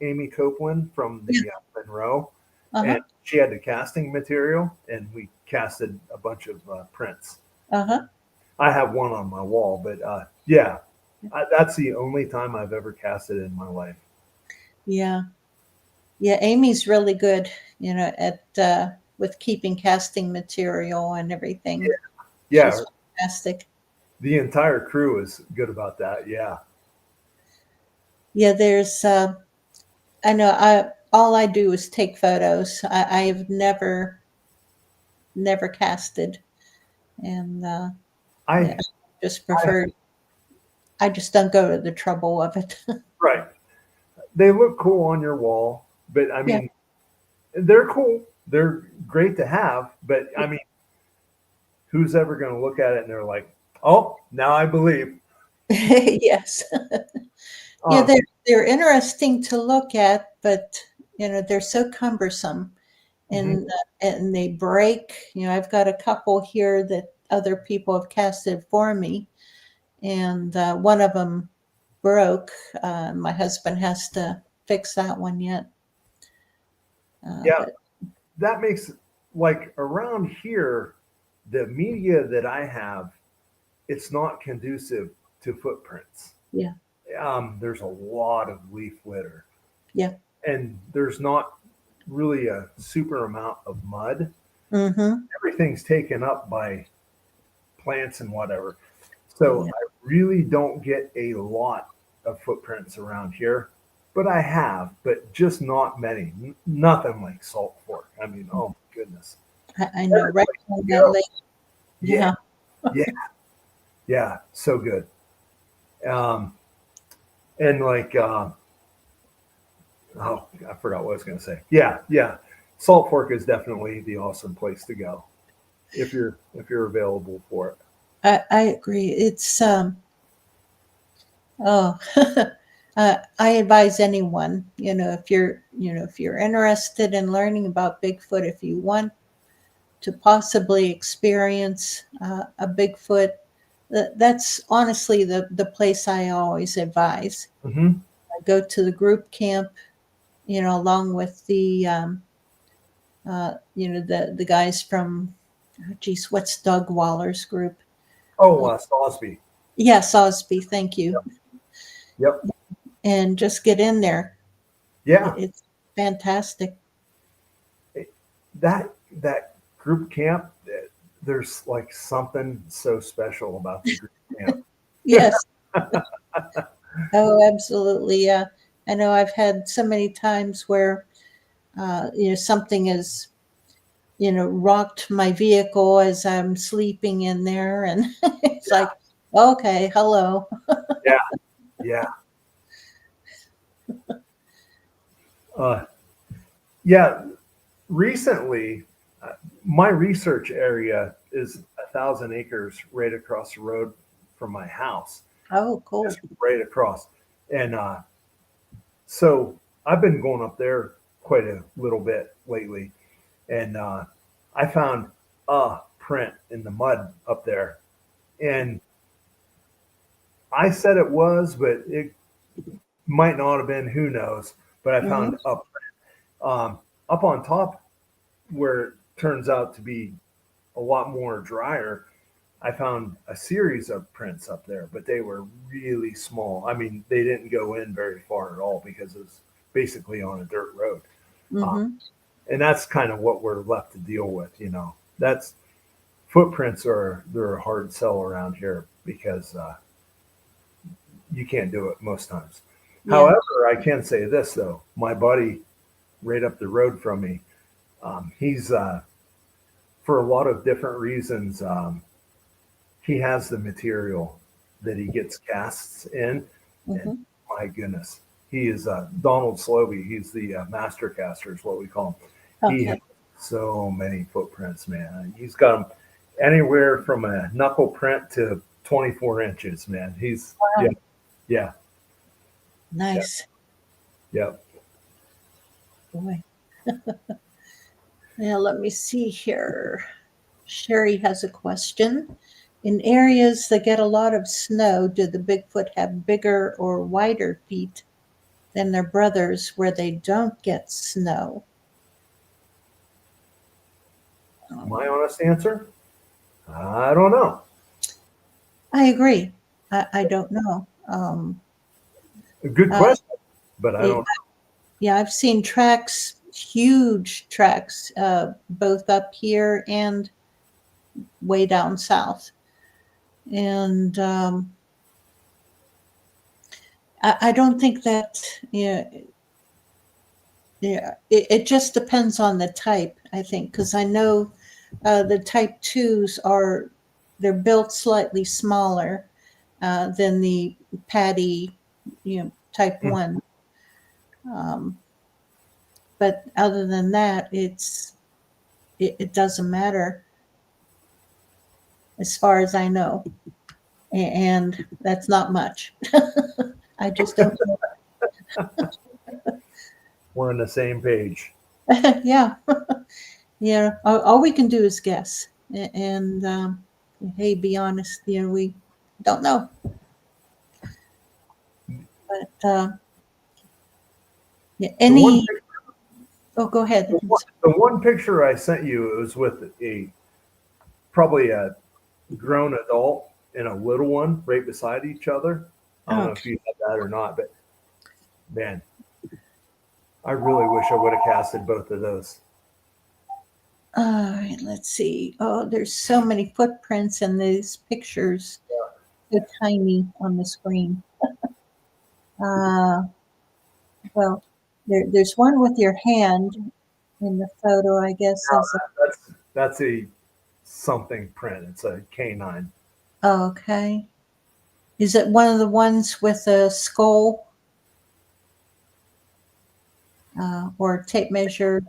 Amy Copeland from the Monroe, Uh-huh. and she had the casting material, and we casted a bunch of prints. Uh-huh. I have one on my wall, but yeah, that's the only time I've ever casted in my life. Yeah. Yeah, Amy's really good, at with keeping casting material and everything. Yeah, She's fantastic. the entire crew is good about that. Yeah. Yeah, there's I know all I do is take photos. I have never casted, and yeah, I just prefer. I just don't go to the trouble of it. right. They look cool on your wall, but I mean, they're cool. They're great to have, but I mean, who's ever going to look at it and they're like, "Oh, now I believe." Yes. Yeah, they're interesting to look at, but they're so cumbersome, and and they break. I've got a couple here that other people have casted for me, and one of them broke. My husband has to fix that one yet. Yeah, But that makes like around here, the media that I have, it's not conducive to footprints. yeah, There's a lot of leaf litter, yeah. and there's not really a super amount of mud. Mm-hmm. Everything's taken up by plants and whatever. So Yeah. I really don't get a lot of footprints around here, but I have, but just not many. Nothing like Salt Fork. I mean, oh my goodness. I know, right on that lake. Yeah, Yeah. yeah, yeah. So good. Um, and like, oh, I forgot what I was going to say. Yeah, yeah. Salt Fork is definitely the awesome place to go if you're available for it. I agree. It's oh, I advise anyone, if you're interested in learning about Bigfoot, if you want to possibly experience a Bigfoot, that's honestly the place I always advise. Mm-hmm. I go to the group camp, along with the the guys from, oh, geez, what's Doug Waller's group? Oh, Salisbury. Yes, Osby, thank you. Yep. And just get in there. Yeah. It's fantastic. That group camp, there's like something so special about the group camp. Yes. Oh, absolutely. Yeah. I know I've had so many times where, something has, rocked my vehicle as I'm sleeping in there. And it's like, okay, hello. Yeah. Yeah. Yeah. Recently, my research area is 1,000 acres right across the road from my house. Oh, cool. Just right across. And So I've been going up there quite a little bit lately, and I found a print in the mud up there, and I said it was, but it might not have been. Who knows? But I Mhm. found a up on top where it turns out to be a lot more drier. I found a series of prints up there, but they were really small. I mean, they didn't go in very far at all because it was basically on a dirt road. Uh, Mhm. and that's kind of what we're left to deal with, you know. That's footprints they're a hard sell around here because you can't do it most times. Yeah. However, I can say this though, my buddy right up the road from me, he's for a lot of different reasons. He has the material that he gets casts in, and Mhm. my goodness, he is Donald Slovey. He's the master caster, is what we call him. He has Okay. so many footprints, man. He's got them anywhere from a knuckle print to 24 inches, man. He's yeah, Wow. yeah, yeah, Nice. yeah. Boy. Now let me see here. Sherry has a question. In areas that get a lot of snow, do the Bigfoot have bigger or wider feet than their brothers where they don't get snow? My Um, honest answer, I don't know. I agree. I don't know. A good Uh, question, but I it, don't. yeah, I've seen tracks, huge tracks, both up here and way down south. And I don't think that, yeah, yeah, it just depends on the type, I think, because I know the type twos are, they're built slightly smaller than the patty, type Hmm. one. Um, but other than that, it doesn't matter as far as I know, and that's not much. I just don't know. We're on the same page. Yeah, yeah. All we can do is guess, and hey, be honest. We don't know. But yeah, The one any. Oh, go ahead. the one picture I sent you, it was with a probably a grown adult and a little one right beside each other. I don't know if Okay. you had that or not, but man, I really wish I would have casted both of those. All right. Let's see. Oh, there's so many footprints in these pictures. So tiny on the screen. Uh, well, there's one with your hand in the photo. I guess Now as a. that's a something print. It's a canine. Oh, okay. Is it one of the ones with a skull or tape measure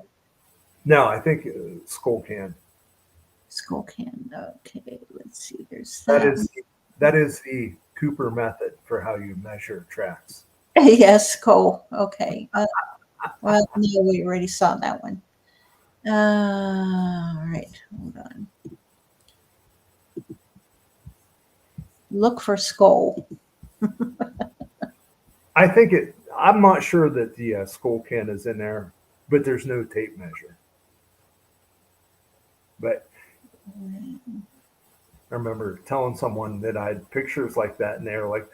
No, I think skull can. skull can? Okay. Let's see. There's That that one. is that is the Cooper method for how you measure tracks. Yes, skull. Okay. Well, no, we already saw that one. All right, hold on. Look for skull. I think it. I'm not sure that the skull can is in there, but there's no tape measure. But I remember telling someone that I had pictures like that, and they were like,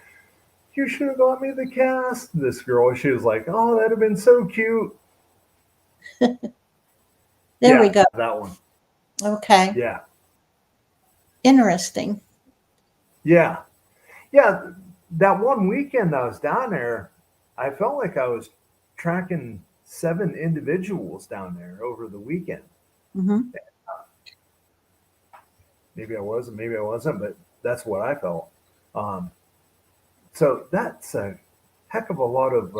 "You should have got me the cast." This girl, she was like, "Oh, that'd have been so cute." There we Yeah, go. that one. Okay, Yeah, interesting. yeah, yeah. That one weekend I was down there, I felt like I was tracking 7 individuals down there over the weekend. Hmm. Maybe I wasn't, maybe I wasn't, but that's what I felt. Um, so that's a heck of a lot of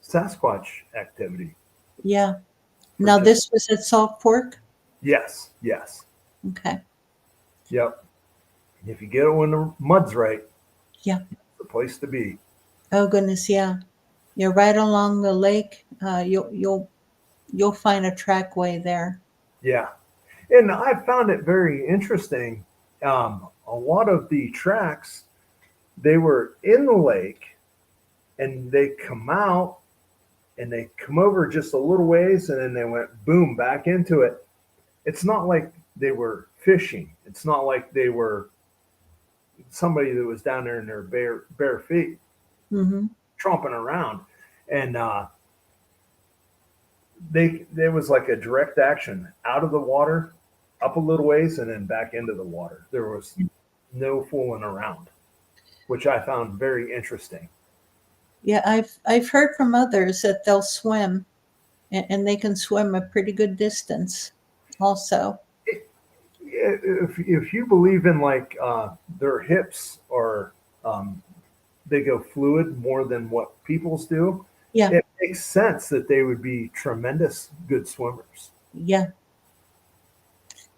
Sasquatch activity Yeah. for Now just this was at Salt Fork. yes, yes, Okay. yep. If you get it when the mud's right, Yeah. it's the place to be. Oh goodness, yeah. You're right along the lake. You'll find a trackway there. Yeah. And I found it very interesting. A lot of the tracks, they were in the lake and they come out and they come over just a little ways and then they went boom back into it. It's not like they were fishing. It's not like they were somebody that was down there in their bare feet Hmm. tromping around. And there was like a direct action out of the water, up a little ways, and then back into the water. There was no fooling around, which I found very interesting. Yeah, I've heard from others that they'll swim, and they can swim a pretty good distance, also. If you believe in like their hips or they go fluid more than what people's do, Yeah, it makes sense that they would be tremendous good swimmers. yeah.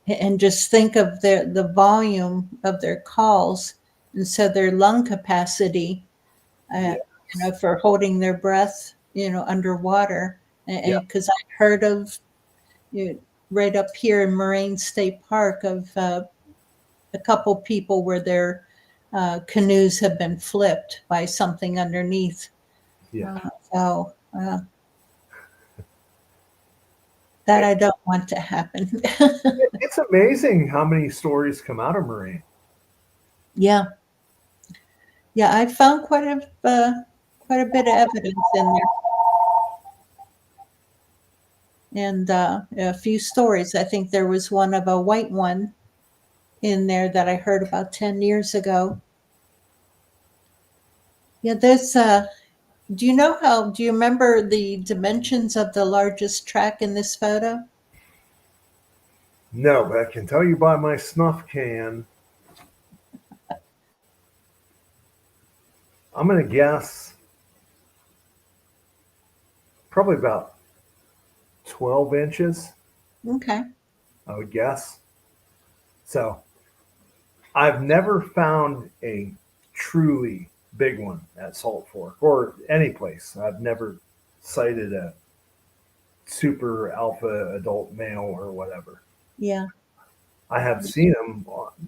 And just think of the volume of their calls, and so their lung capacity, uh, Yeah, for holding their breath, underwater. yeah, And because I heard of, you know, right up here in Moraine State Park, of a couple people where their canoes have been flipped by something underneath. yeah. So that I don't want to happen. It's amazing how many stories come out of Marine. Yeah, yeah. I found quite a bit of evidence in there, and a few stories. I think there was one of a white one in there that I heard about 10 years ago. Yeah, there's. Do you remember the dimensions of the largest track in this photo? No, but I can tell you by my snuff can, I'm going to guess probably about 12 inches, Okay. I would guess. So I've never found a truly big one at Salt Fork or any place. I've never sighted a super alpha adult male or whatever. Yeah. I have seen them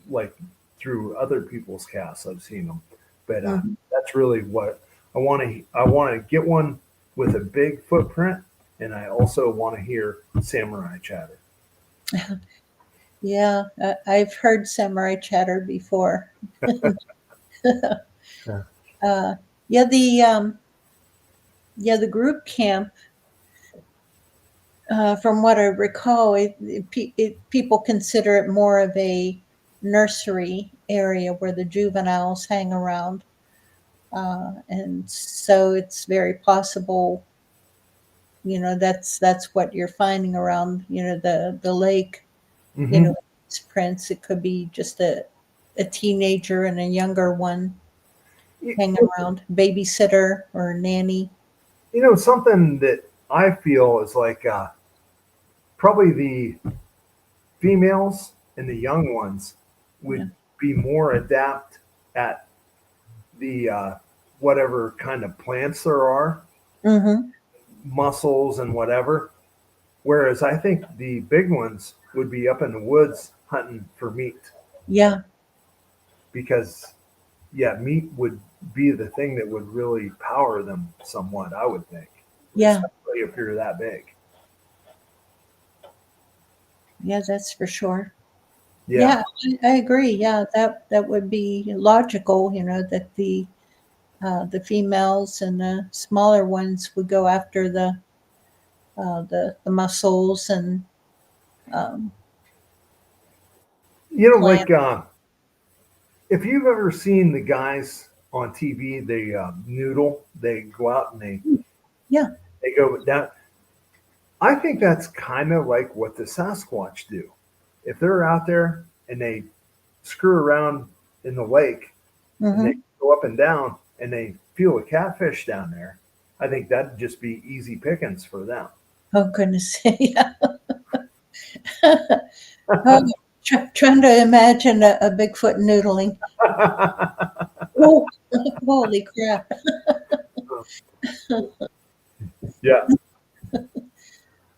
like through other people's casts. I've seen them, but Mhm. that's really what I want to. I want to get one with a big footprint, and I also want to hear samurai chatter. Yeah. I've heard samurai chatter before. Yeah. Uh, yeah. The group camp. From what I recall, people consider it more of a nursery area where the juveniles hang around, and so it's very possible, that's what you're finding around, the lake, Hmm. these prints. It could be just a teenager and a younger one hanging around, babysitter or nanny. Something that I feel is like probably the females and the young ones Yeah. would be more adept at the whatever kind of plants there are, Mm-hmm. mussels and whatever. Whereas I think the big ones would be up in the woods hunting for meat Yeah. because, yeah, meat would be the thing that would really power them somewhat, I would think, Yeah. especially if you're that big. Yeah. That's for sure. Yeah. Yeah, I agree. Yeah, that would be logical, that the females and the smaller ones would go after the mussels and um, plant. Like if you've ever seen the guys on TV, they noodle, they go out and Yeah, they go down. I think that's kind of like what the Sasquatch do. If they're out there and they screw around in the lake and they hmm. go up and down and they feel a catfish down there, I think that'd just be easy pickings for them. Oh goodness, yeah. Oh, trying to imagine a Bigfoot noodling. Oh, holy crap! Yeah.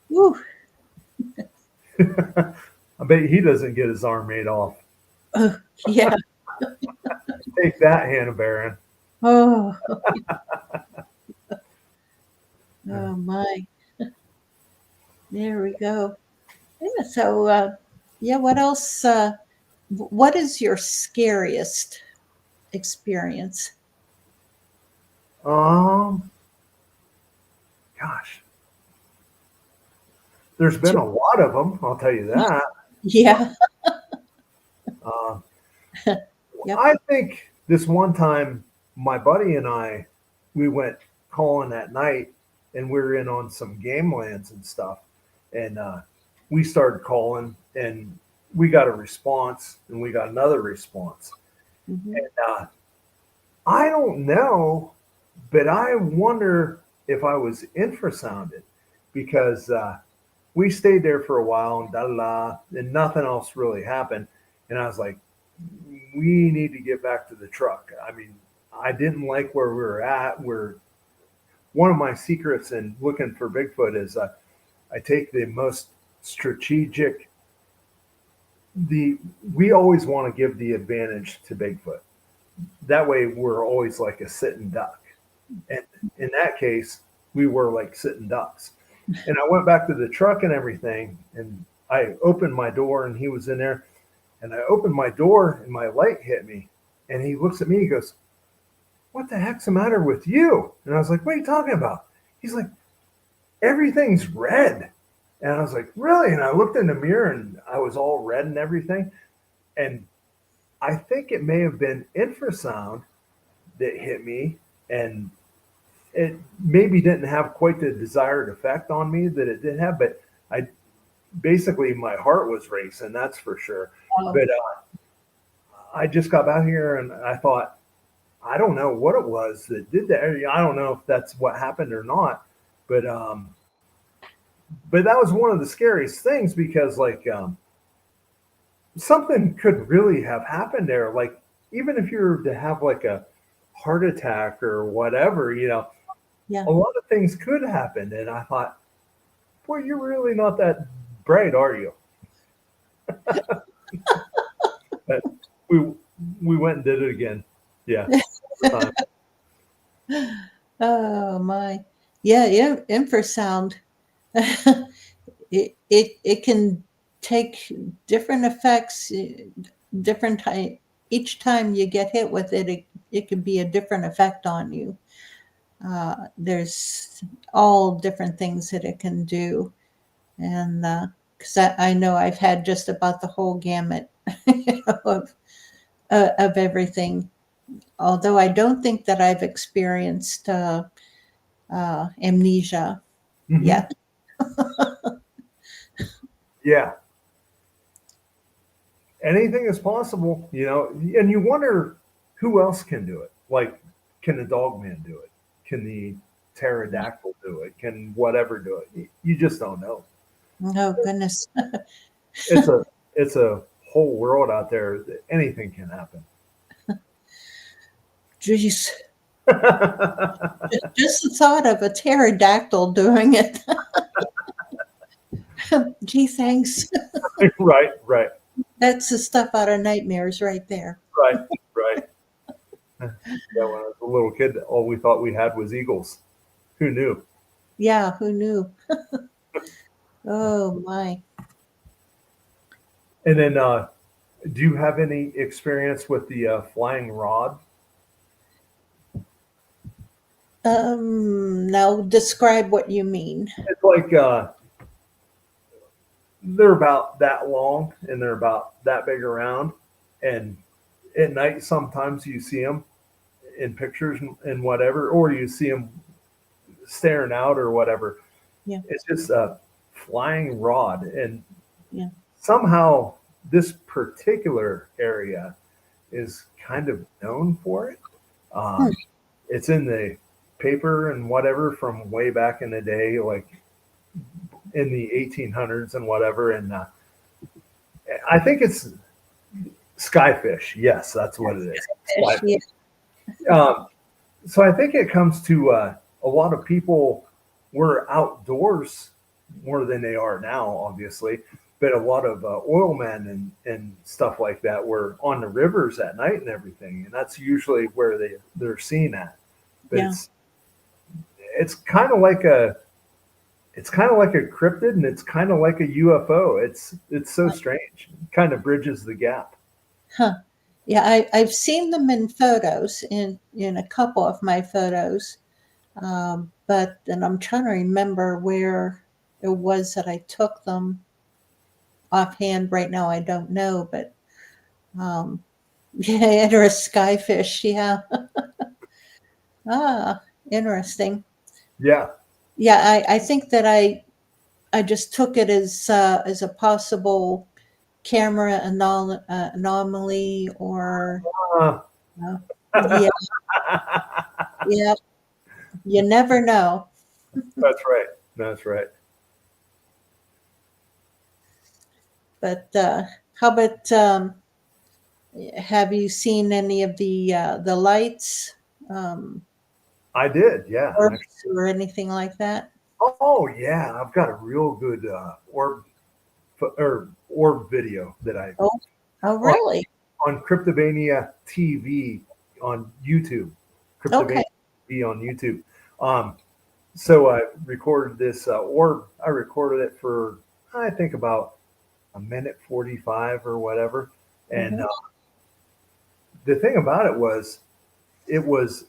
Woo. I bet he doesn't get his arm made off. Oh, yeah. Take that, Hannah Barron. Oh, oh my. There we go. Yeah. So, yeah. What else? What is your scariest experience? Um, Gosh, there's been a lot of them. I'll tell you that. Yeah. Uh, Yep. I think this one time, my buddy and I, we went calling at night, and we were in on some game lands and stuff, and we started calling, and we got a response, and we got another response, Mhm. and I don't know, but I wonder if I was infrasounded because we stayed there for a while and da da da, and nothing else really happened. And I was like, we need to get back to the truck. I mean, I didn't like where we were at. We're one of my secrets in looking for Bigfoot is I take the most strategic. The We always want to give the advantage to Bigfoot. That way, we're always like a sitting duck. And in that case, we were like sitting ducks. And I went back to the truck and everything, and I opened my door, and he was in there. And I opened my door, and my light hit me. And he looks at me, he goes, "What the heck's the matter with you?" And I was like, "What are you talking about?" He's like, "Everything's red." And I was like, "Really?" And I looked in the mirror, and I was all red and everything. And I think it may have been infrasound that hit me, and it maybe didn't have quite the desired effect on me that it did have, but I basically my heart was racing, that's for sure. Oh, But I just got back here and I thought, I don't know what it was that did that. I don't know if that's what happened or not, but that was one of the scariest things because like something could really have happened there. Like even if you were to have like a heart attack or whatever, yeah. a lot of things could happen. And I thought, boy, you're really not that bright, are you? But we we went and did it again. Yeah. Uh, Oh my. Yeah, yeah, infrasound. It can take different effects, different time. Each time you get hit with it, it can be a different effect on you. There's all different things that it can do, and because I know I've had just about the whole gamut of everything. Although I don't think that I've experienced amnesia mhm. yet. Yeah. Anything is possible, and you wonder who else can do it. Like, can the dog man do it? Can the pterodactyl do it? Can whatever do it? You just don't know. Oh goodness. It's a it's a whole world out there that anything can happen. Jeez. Just the thought of a pterodactyl doing it. Gee, thanks. Right, right, That's the stuff out of nightmares right there. right, right. Yeah, when I was a little kid, all we thought we had was eagles. Who knew? Yeah, who knew? Oh my. And then, do you have any experience with the flying rod? Now describe what you mean. It's like they're about that long and they're about that big around. And at night, sometimes you see them in pictures and whatever, or you see them staring out or whatever. Yeah, It's just a flying rod. And yeah. somehow this particular area is kind of known for it. Hmm. It's in the paper and whatever from way back in the day, like in the 1800s and whatever. And I think it's skyfish. Yes, that's what it is. Fish, Skyfish. yeah. So I think it comes to a lot of people were outdoors more than they are now, obviously. But a lot of oil men and stuff like that were on the rivers at night and everything, and that's usually where they're seen at. But Yeah. it's kind of like a cryptid, and it's kind of like a UFO. It's so strange. It kind of bridges the gap. Huh. Yeah, I've seen them in photos, in a couple of my photos, but then I'm trying to remember where it was that I took them. Offhand, right now, I don't know, but yeah, or a skyfish. Yeah. Ah, interesting. Yeah, Yeah, I think that I just took it as a possible camera anomaly, or uh, uh, yeah, yeah. You never know. that's right. That's right. But how about have you seen any of the lights, um, I did. Yeah. orbs, or anything like that? Oh yeah, I've got a real good orb video that I Oh, oh, on, really? on Cryptovania TV on YouTube. Okay. Cryptovania TV on YouTube. Um, so I recorded this orb. I recorded it for I think about a minute 45 or whatever. And Hmm. the thing about it was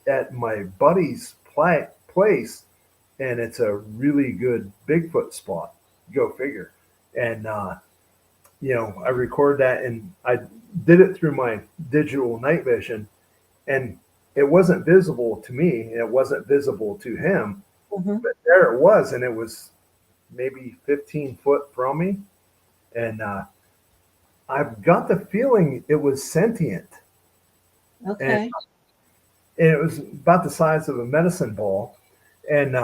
at my buddy's place, and it's a really good Bigfoot spot. Go figure. And I recorded that, and I did it through my digital night vision, and it wasn't visible to me, and it wasn't visible to him, Hmm. but there it was, and it was maybe 15 foot from me, and I've got the feeling it was sentient, and, Okay. and it was about the size of a medicine ball, and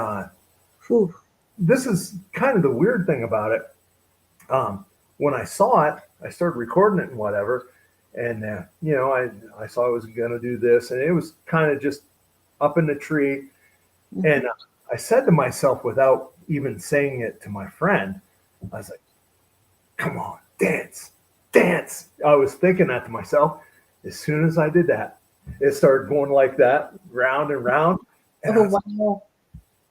Whew. this is kind of the weird thing about it. When I saw it, I started recording it and whatever. And, I saw I was going to do this, and it was kind of just up in the tree. Hmm. And I said to myself, without even saying it to my friend, I was like, come on, dance, dance. I was thinking that to myself. As soon as I did that, it started going like that, round and round. And I Oh, was, wow.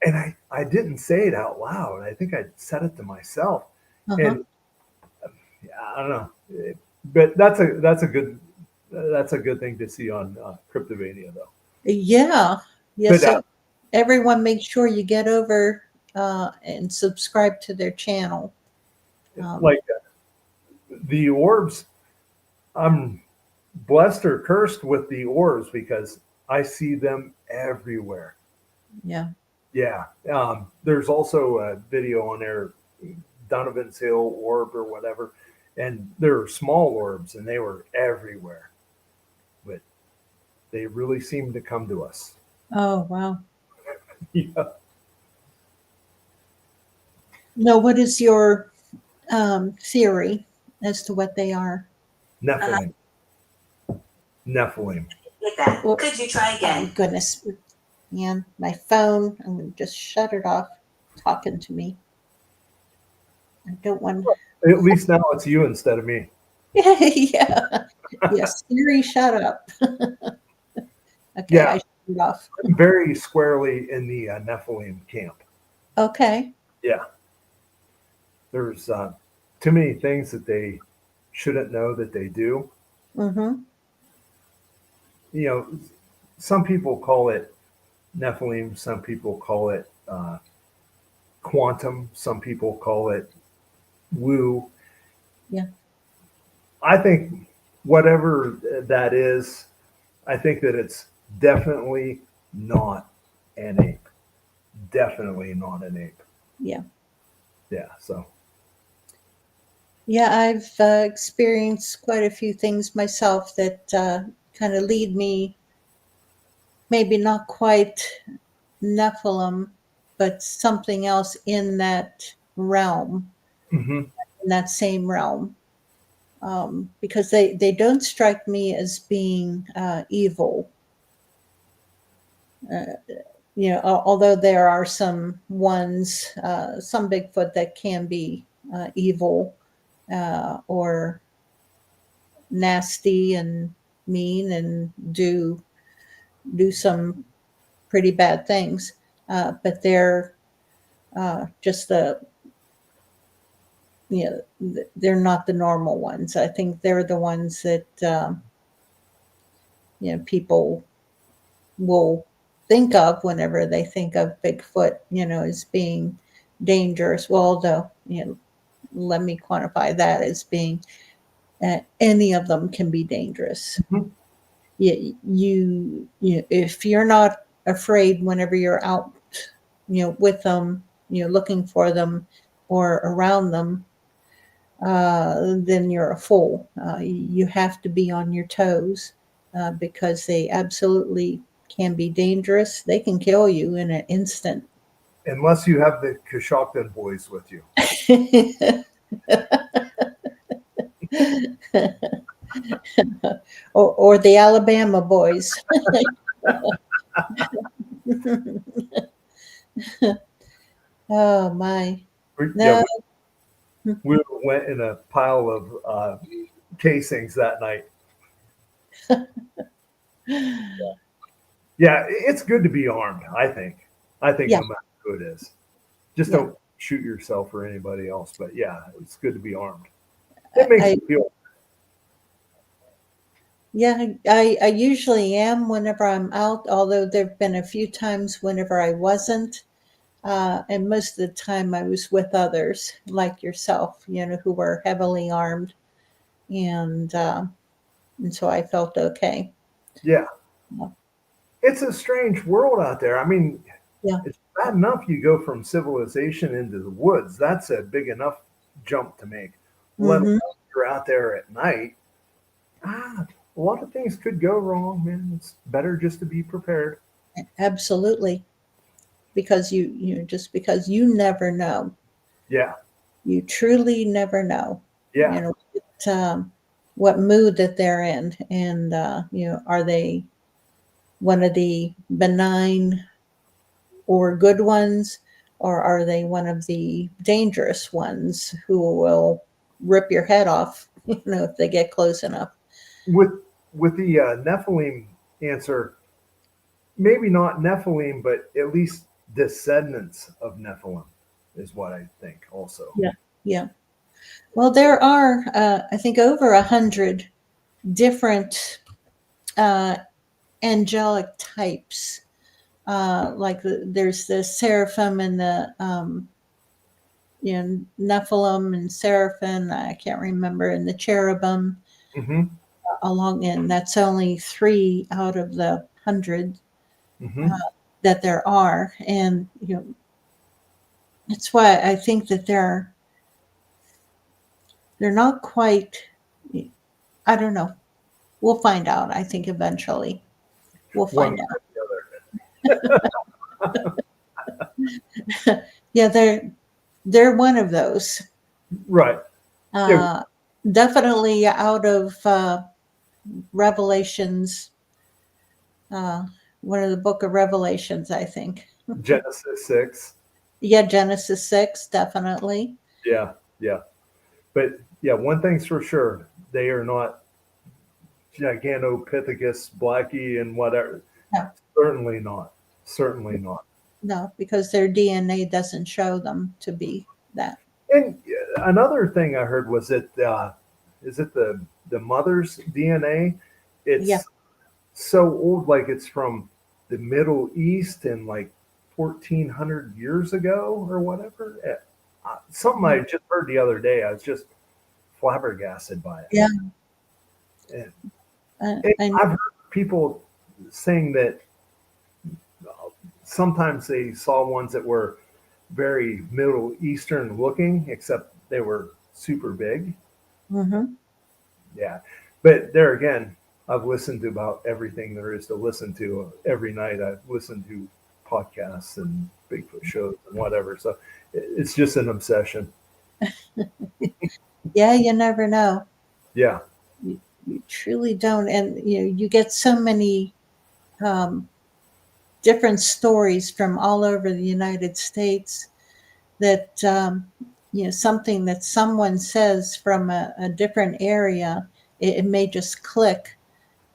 and I didn't say it out loud. I think I said it to myself. Uh-huh. And yeah, I don't know, but that's a good thing to see on Cryptovania though. Yeah. Yeah. But So everyone, make sure you get over and subscribe to their channel. Um, like the orbs, I'm blessed or cursed with the orbs because I see them everywhere. yeah. Yeah, there's also a video on there, Donovan's Hill orb or whatever, and there are small orbs and they were everywhere, but they really seem to come to us. Oh, wow. Yeah. No, what is your theory as to what they are? Nephilim. Nephilim. Get that. Well, Could you try oh, again? goodness. Man, my phone, I'm going to just shut it off talking to me. I don't want. At least now it's you instead of me. Yeah. Yes, Siri, shut up. Okay, Yeah, I shut it off. I'm very squarely in the Nephilim camp. Okay. Yeah, there's too many things that they shouldn't know that they do. Mm-hmm. You know, some people call it Nephilim, some people call it quantum, some people call it woo. Yeah. I think whatever that is, I think that it's definitely not an ape. Definitely not an ape. Yeah. Yeah. So Yeah, I've experienced quite a few things myself that kind of lead me, maybe not quite Nephilim, but something else in that realm, mhm. in that same realm. Because they don't strike me as being evil. Uh, although there are some ones, some Bigfoot that can be evil or nasty and mean and do some pretty bad things, but they're just they're not the normal ones. I think they're the ones that people will think of whenever they think of Bigfoot, as being dangerous. Well, although, let me quantify that as being any of them can be dangerous. Mhm. If you're not afraid whenever you're out, with them, looking for them or around them, then you're a fool. You have to be on your toes because they absolutely can be dangerous. They can kill you in an instant. Unless you have the Coshocton boys with you. or the Alabama boys. Oh my. Yeah, No. we went in a pile of casings that night. Yeah, it's good to be armed, I think. Yeah. No matter who it is. Just Yeah. don't shoot yourself or anybody else. But yeah, it's good to be armed. It makes you feel. Yeah, I usually am whenever I'm out, although there have been a few times whenever I wasn't. And most of the time I was with others like yourself, who were heavily armed. And so I felt okay. Yeah. Yeah. It's a strange world out there. I mean, Yeah. it's bad enough you go from civilization into the woods. That's a big enough jump to make. Let alone you're out there at night. A lot of things could go wrong, man. It's better just to be prepared. Absolutely. Because just because you never know. Yeah. You truly never know. Yeah. What mood that they're in. And, are they one of the benign or good ones, or are they one of the dangerous ones who will rip your head off, if they get close enough? With the Nephilim answer, maybe not Nephilim, but at least descendants of Nephilim is what I think also. Yeah. Yeah. Well, there are, I think, over 100 different angelic types. Like there's the seraphim and the Nephilim and seraphim. I can't remember, and the cherubim. Mm-hmm. Along, and that's only 3 out of the 100 Mm-hmm. that there are, and that's why I think that they're not quite. I don't know. We'll find out. I think eventually we'll One find out. or the other. Yeah, they're one of those. Right. Definitely out of Revelations. One of the book of Revelations, I think. Genesis 6. Yeah, Genesis 6, definitely. Yeah. Yeah. But yeah, one thing's for sure. They are not Gigantopithecus, Blackie, and whatever. No. Certainly not. Certainly not. No, because their DNA doesn't show them to be that. And another thing I heard was that is it the mother's DNA? It's so old, like it's from the Middle East and like 1,400 years ago or whatever. Something I just heard the other day. I was just flabbergasted by it. Yeah. And I've heard people saying that sometimes they saw ones that were very Middle Eastern looking, except they were super big. Mm-hmm. Yeah. But there again, I've listened to about everything there is to listen to every night. I've listened to podcasts and Bigfoot shows and whatever. So it's just an obsession. Yeah, you never know. Yeah. You truly don't. And, you get so many different stories from all over the United States that, something that someone says from a different area, it may just click,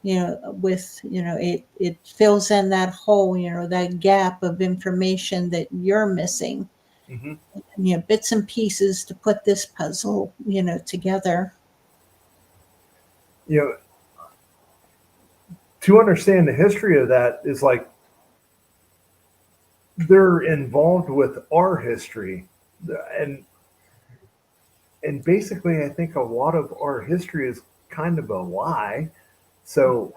it fills in that hole, that gap of information that you're missing, Hmm. bits and pieces to put this puzzle, together. You know, to understand the history of that is like they're involved with our history, and basically, I think a lot of our history is kind of a lie. So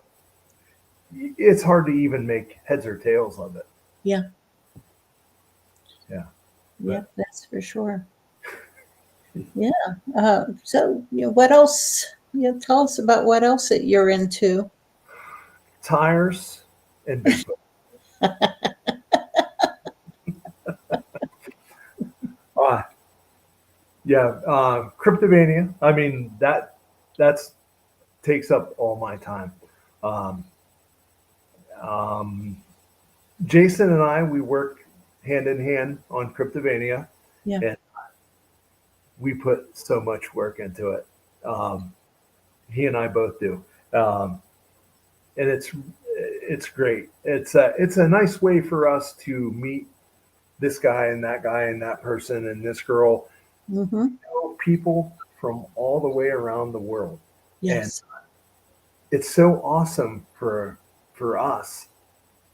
it's hard to even make heads or tails of it. Yeah. Yeah. Yeah, that's for sure. Yeah. So, what else? Tell us about what else that you're into. Tires and Bigfoot. Uh, yeah. Cryptovania. I mean, that's takes up all my time. Um, um, Jason and I, we work hand in hand on Cryptovania. Yeah. And we put so much work into it. Um, he and I both do. And it's great. It's a nice way for us to meet this guy and that person and this girl, Mm-hmm. people from all the way around the world. And Yes. it's so awesome for us,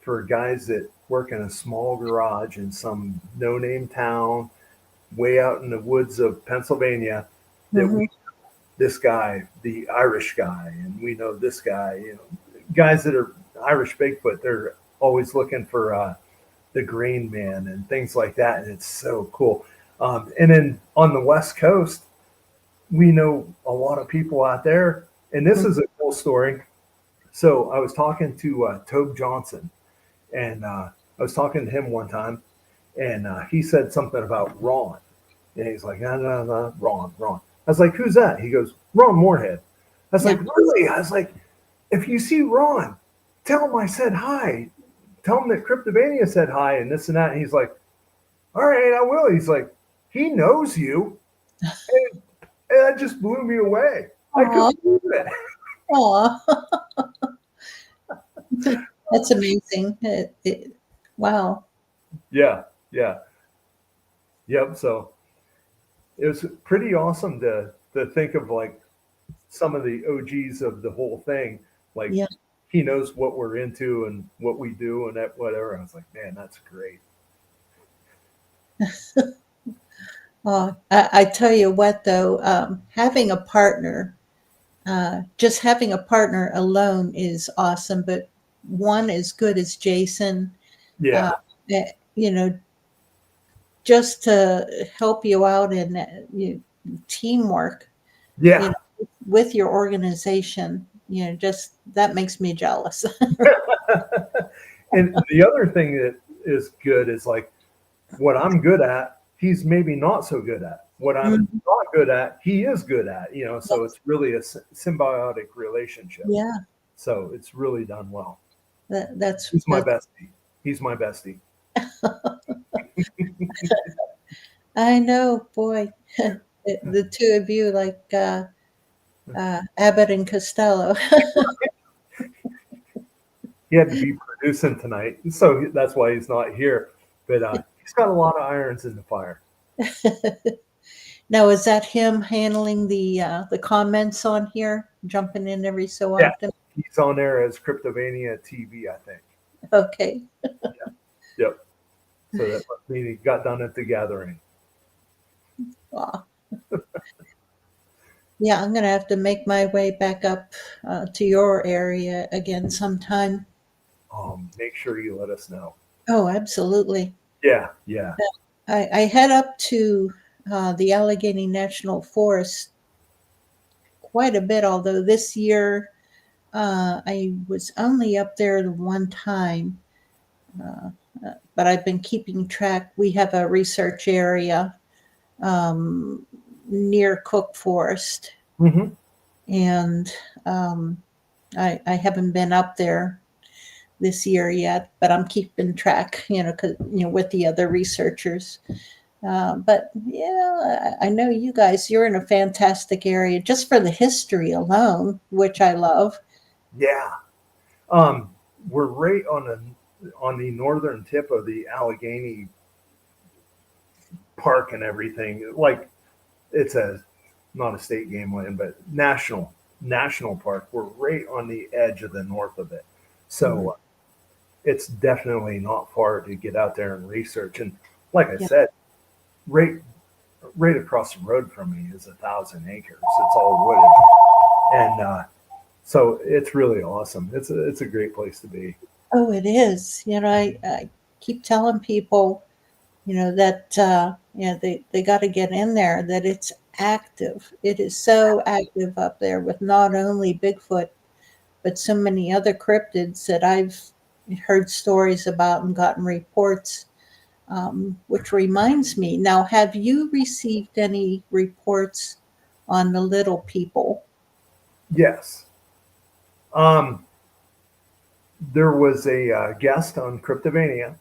for guys that work in a small garage in some no-name town way out in the woods of Pennsylvania, that Mm-hmm. we this guy, the Irish guy, and we know this guy, guys that are Irish Bigfoot, they're always looking for the Green Man and things like that. And it's so cool. And then on the West Coast, we know a lot of people out there. And this is a cool story. So I was talking to Tobe Johnson, and I was talking to him one time, and he said something about Ron. And he's like, no, Ron. I was like, who's that? He goes, Ron Moorhead. I was like, really? I was like, if you see Ron, tell him I said hi. Tell him that Cryptovania said hi and this and that. And he's like, all right, I will. He's like, he knows you. And that just blew me away. I couldn't believe it. Aw. That's amazing. Wow. Yeah. Yep. So it was pretty awesome to think of like some of the OGs of the whole thing. Like, Yeah. he knows what we're into and what we do and that whatever. I was like, man, that's great. I tell you what, though, having a partner, just having a partner alone is awesome, but one as good as Jason, Yeah. eh, you know, just to help you out in teamwork, Yeah. with your organization, just that makes me jealous. And the other thing that is good is like what I'm good at, he's maybe not so good at. What I'm not good at, he is good at, so it's really a symbiotic relationship. Yeah, So it's really done well. that's He's my bestie. He's my bestie. I know, boy. The two of you, like Abbott and Costello. He had to be producing tonight, so that's why he's not here. But he's got a lot of irons in the fire. Now, is that him handling the comments on here, jumping in every so Yeah. often? He's on there as Cryptovania TV, I think. Okay. Yep. So that must mean he got done at the gathering. Wow. Yeah, I'm gonna have to make my way back up to your area again sometime. Make sure you let us know. Oh, absolutely. Yeah. I head up to the Allegheny National Forest quite a bit, although this year I was only up there the one time. But I've been keeping track. We have a research area near Cook Forest, Mm-hmm. and I haven't been up there this year yet, but I'm keeping track, with the other researchers. But yeah, I know you guys, you're in a fantastic area just for the history alone, which I love. Yeah. We're right on the northern tip of the Allegheny Park and everything. Like it's not a state game land, but national park. We're right on the edge of the north of it. So it's definitely not far to get out there and research. And like I Yeah. said, right across the road from me is 1,000 acres. It's all wooded, and so it's really awesome. It's a great place to be. Oh, it is. I keep telling people, that they got to get in there, that it's active. It is so active up there with not only Bigfoot, but so many other cryptids that I've heard stories about and gotten reports. Which reminds me, now, have you received any reports on the little people? Yes. Um, there was a guest on CRYPTOVANIA,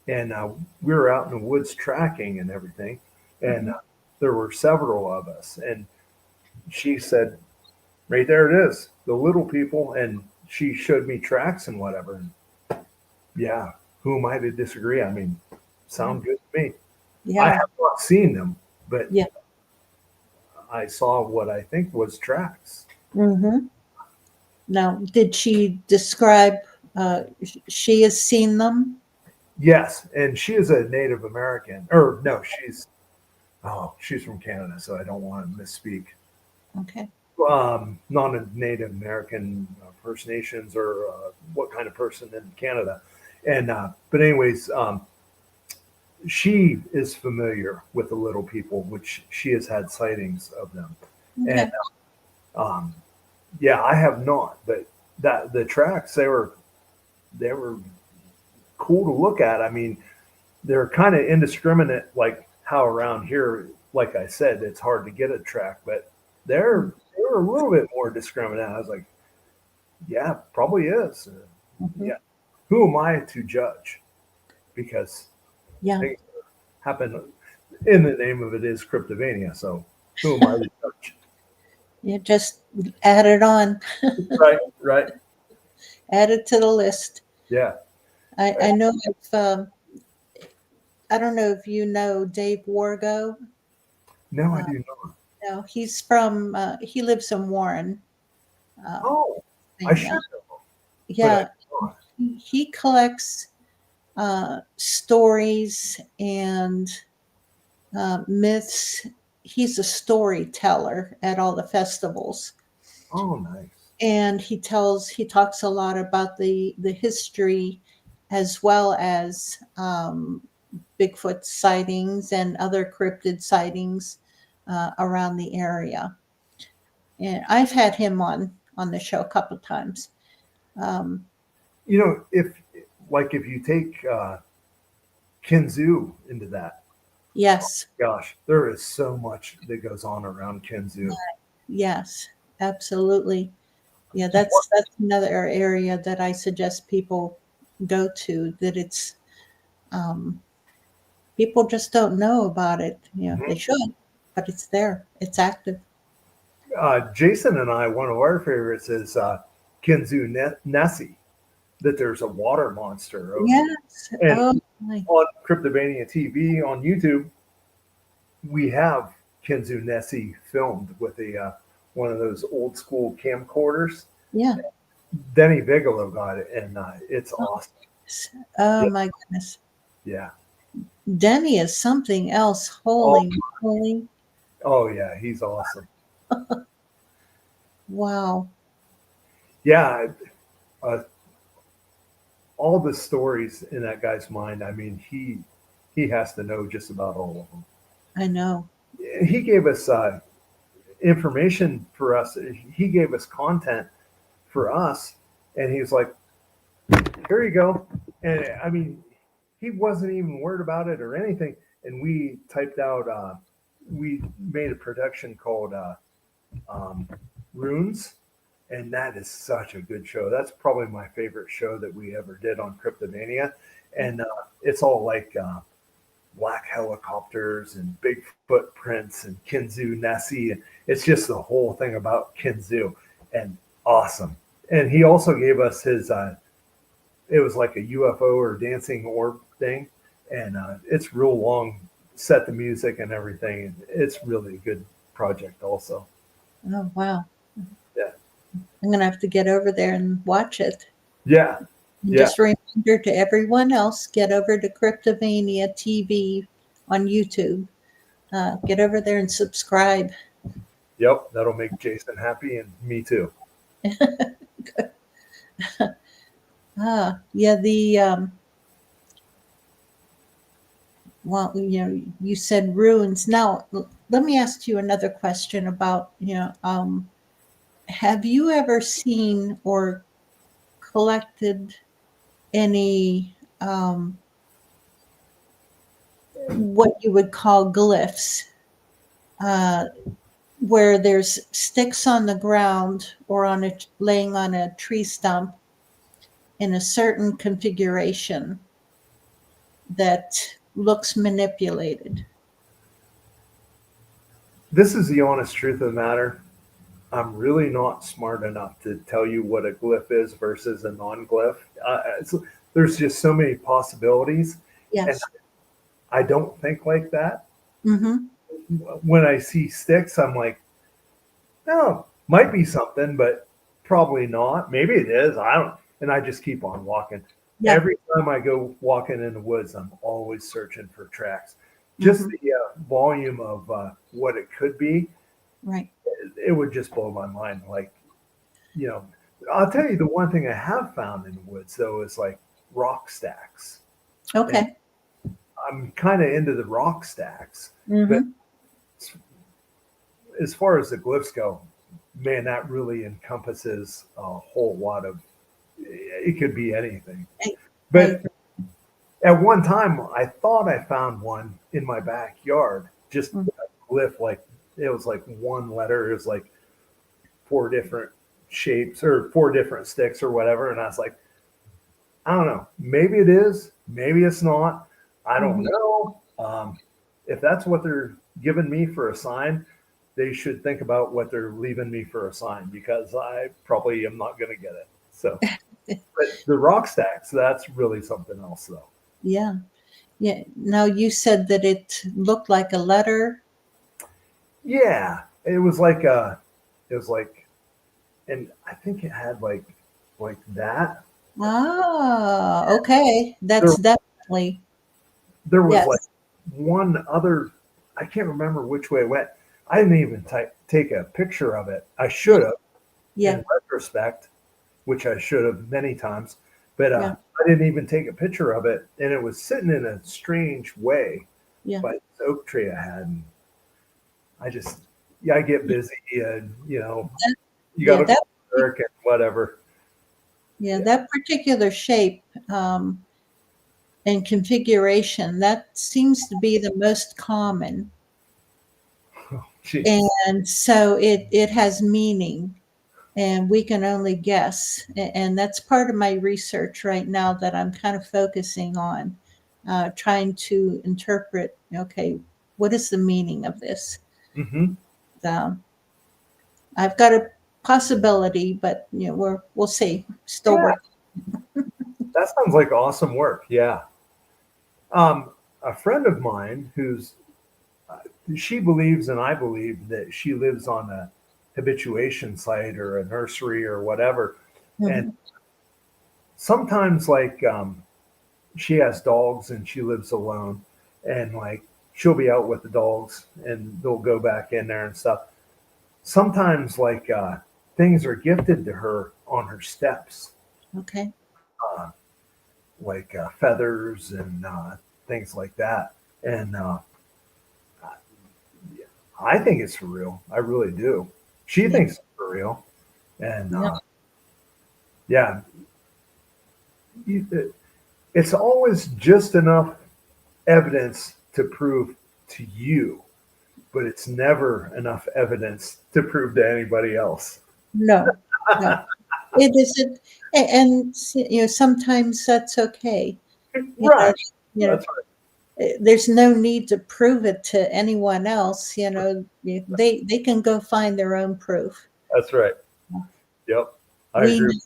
and we were out in the woods tracking and everything, and there were several of us, and she said, "Right there it is, the little people," and she showed me tracks and whatever. And yeah, who am I to disagree? I mean, sound good to me. I Yeah, have not seen them, but yeah. I saw what I think was tracks. hmm Now, did she describe? She has seen them. Yes, and she is a Native American, or no, she's from Canada, so I don't want to misspeak. Okay. Not a Native American, First Nations, or what kind of person in Canada. And but anyways, she is familiar with the little people, which she has had sightings of them. Okay. And um, yeah, I have not, but that the tracks they were cool to look at. I mean, they're kind of indiscriminate, like how around here, like I said, it's hard to get a track, but they're a little bit more discriminate. I was like, yeah, probably is. Mhm. Yeah, who am I to judge? Because Yeah. things happen. In the name of it is Cryptovania, so who am I to judge? You just add it on, Right, right, add it to the list. yeah. I know if I don't know if you know Dave Wargo. No, I Uh, do not. no, he's from he lives in Warren, Oh, I should Pennsylvania. know, but I Yeah, do not. he collects stories and myths. He's a storyteller at all the festivals, Oh, nice. and he talks a lot about the history, as well as Bigfoot sightings and other cryptid sightings around the area. And I've had him on the show a couple of times. Um, If you take Kinzu into that, yes, gosh, there is so much that goes on around Kinzu. yes, absolutely. Yeah, What- that's another area that I suggest people go to. That it's people just don't know about it. They Mhm. should, but it's there. It's active. Jason and I, one of our favorites is Kinzu Nessie, that there's a water monster over there. Yes. And Oh my. on Cryptovania TV on YouTube, we have Kinzu Nessie filmed with a one of those old school camcorders. Yeah. Denny Bigelow got it, and it's awesome. Oh Yeah, my goodness. yeah. Denny is something else. Oh, Holy moly. oh yeah, he's awesome. Wow. Yeah, uh, all the stories in that guy's mind. I mean, he has to know just about all of them. I know. He gave us information for us. He gave us content for us, and he was like, "Here you go." And I mean, he wasn't even worried about it or anything. And we typed out. We made a production called um, Runes, And that is such a good show. That's probably my favorite show that we ever did on CRYPTOVANIA. And it's all like black helicopters and big footprints and Kinzu Nessie. And it's just the whole thing about Kinzu, and awesome. And he also gave us his, it was like a UFO or dancing orb thing. And it's real long, set the music and everything. And it's really a good project also. Oh, wow. Yeah. I'm going to have to get over there and watch it. Yeah. And Yeah. just a reminder to everyone else, get over to CRYPTOVANIA TV on YouTube. Get over there and subscribe. Yep. That'll make Jason happy, and me too. Yeah, well, you said ruins. Now, let me ask you another question about, have you ever seen or collected any what you would call glyphs, where there's sticks on the ground or laying on a tree stump in a certain configuration that looks manipulated? This is the honest truth of the matter. I'm really not smart enough to tell you what a glyph is versus a non-glyph. There's just so many possibilities. Yes. And I don't think like that. Mm-hmm. When I see sticks, I'm like, no, might be something, but probably not. Maybe it is. I don't. And I just keep on walking. Yeah. Every time I go walking in the woods, I'm always searching for tracks. Just the volume of what it could be. Right. It would just blow my mind. Like, I'll tell you the one thing I have found in the woods, though, is like rock stacks. Okay. And I'm kind of into the rock stacks. Mm-hmm. But as far as the glyphs go, man, that really encompasses a whole lot of, it could be anything. But at one time, I thought I found one in my backyard, just a glyph, like it was like one letter. It was like 4 different shapes or 4 different sticks or whatever. And I was like, I don't know. Maybe it is. Maybe it's not. I don't know. If that's what they're giving me for a sign, they should think about what they're leaving me for a sign, because I probably am not going to get it. So, but the rock stacks, that's really something else, though. Yeah. Yeah. Now, you said that it looked like a letter. Yeah, it was like, and I think it had like that. Ah, okay. That's definitely. There was Yes. like one other, I can't remember which way it went. I didn't even take a picture of it. I should have, Yeah. in retrospect, which I should have many times, but Yeah. I didn't even take a picture of it. And it was sitting in a strange way Yeah. by this oak tree I had. And I get busy, and, you got to work and whatever. Yeah, that particular shape and configuration, that seems to be the most common. Jeez. And so it has meaning, and we can only guess. And that's part of my research right now that I'm kind of focusing on, trying to interpret, okay, what is the meaning of this? Mm-hmm. I've got a possibility, but we'll see. Still working. That sounds like awesome work. Yeah. A friend of mine she believes, and I believe, that she lives on a habituation site or a nursery or whatever. And sometimes, like, she has dogs and she lives alone, and like she'll be out with the dogs and they'll go back in there and stuff. Sometimes, like, things are gifted to her on her steps. Okay. Like feathers and things like that. And I think it's for real. I really do. She thinks it's for real. And it's always just enough evidence to prove to you, but it's never enough evidence to prove to anybody else. No, No, it isn't, and sometimes that's okay. You know, Right. you know, That's right. there's no need to prove it to anyone else. They can go find their own proof. That's right. Yep. I We agree.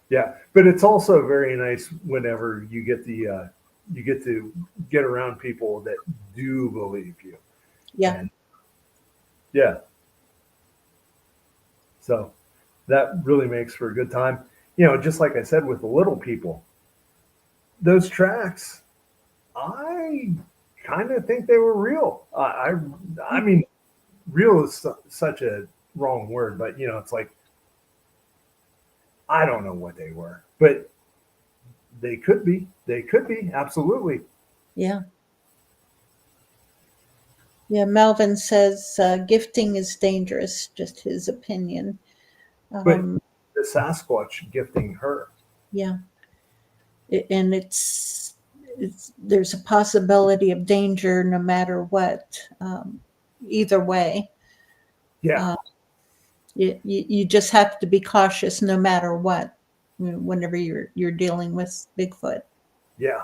Yeah, but it's also very nice whenever you get you get to get around people that do believe you, Yeah, and yeah, so that really makes for a good time. Just like I said with the little people, those tracks, I kind of think they were real. I mean, real is such a wrong word, but it's like I don't know what they were, but they could be. They could be absolutely. yeah, yeah. Melvin says gifting is dangerous. Just his opinion. But Um, the Sasquatch gifting her. yeah, and it's there's a possibility of danger no matter what. Either way, Yeah, uh, you just have to be cautious no matter what. Whenever you're dealing with Bigfoot. yeah,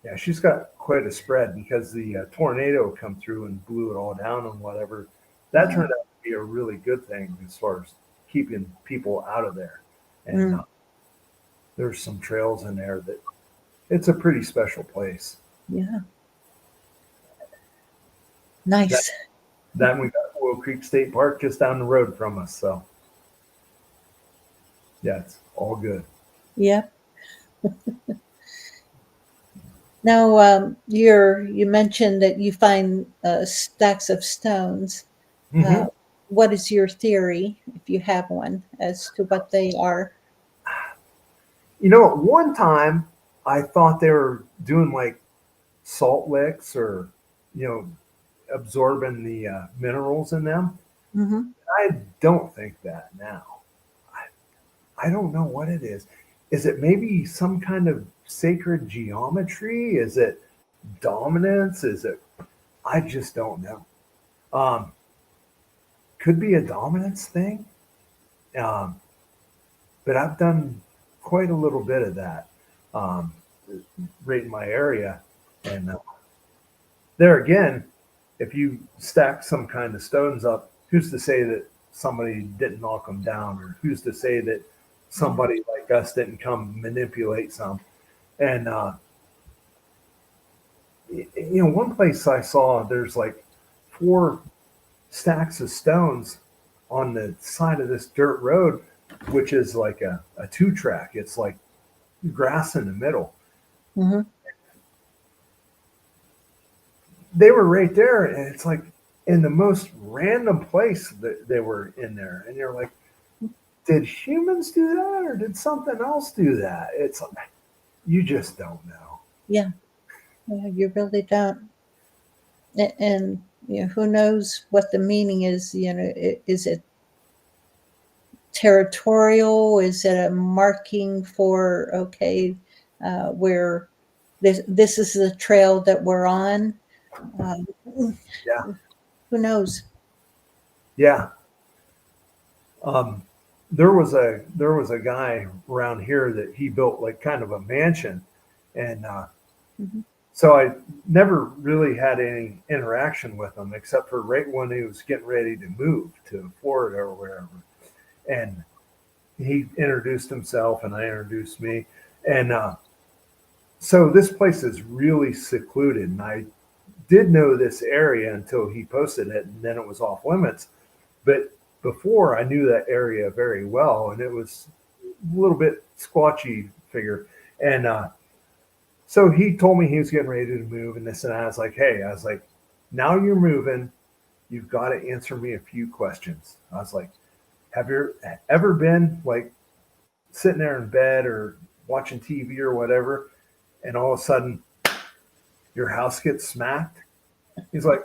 yeah. She's got quite a spread because the tornado come through and blew it all down and whatever. That Yeah. turned out to be a really good thing as far as keeping people out of there. And Mm, there's some trails in there that it's a pretty special place. yeah. That Nice. then we got Oil Creek State Park just down the road from us. So yeah, it's all good. Yeah. Now, you mentioned that you find stacks of stones. Uh, Hmm. what is your theory, if you have one, as to what they are? At one time I thought they were doing like salt licks or you know absorbing the minerals in them. Hmm. I don't think that now. I don't know what it is. Is it maybe some kind of sacred geometry? Is it dominance? Is it? I just don't know. Um, could be a dominance thing. Um, but I've done quite a little bit of that um, right in my area. And there again, if you stack some kind of stones up, who's to say that somebody didn't knock them down, or who's to say that Yeah. somebody like us didn't come manipulate some? And one place I saw there's like four stacks of stones on the side of this dirt road, which is like a two track. It's like grass in the middle. Hmm. They were right there, and it's like in the most random place that they were in there, and you're like, did humans do that or did something else do that? It's like you just don't know. Yeah. Yeah. You really don't. And who knows what the meaning is? Is it territorial? Is it a marking for, okay, where this is the trail that we're on? Um, Yeah, who knows? yeah. Um, there was a guy around here that he built like kind of a mansion, and Mhm. so I never really had any interaction with him except for right when he was getting ready to move to Florida or wherever, and he introduced himself and I introduced me, and so this place is really secluded, and I did know this area until he posted it, and then it was off limits. But before I knew that area very well, and it was a little bit squatchy figure. And so he told me he was getting ready to move and this and that. I was like, hey, I was like, now you're moving. You've got to answer me a few questions. I was like, have you ever been like sitting there in bed or watching TV or whatever, and all of a sudden your house gets smacked? He's like,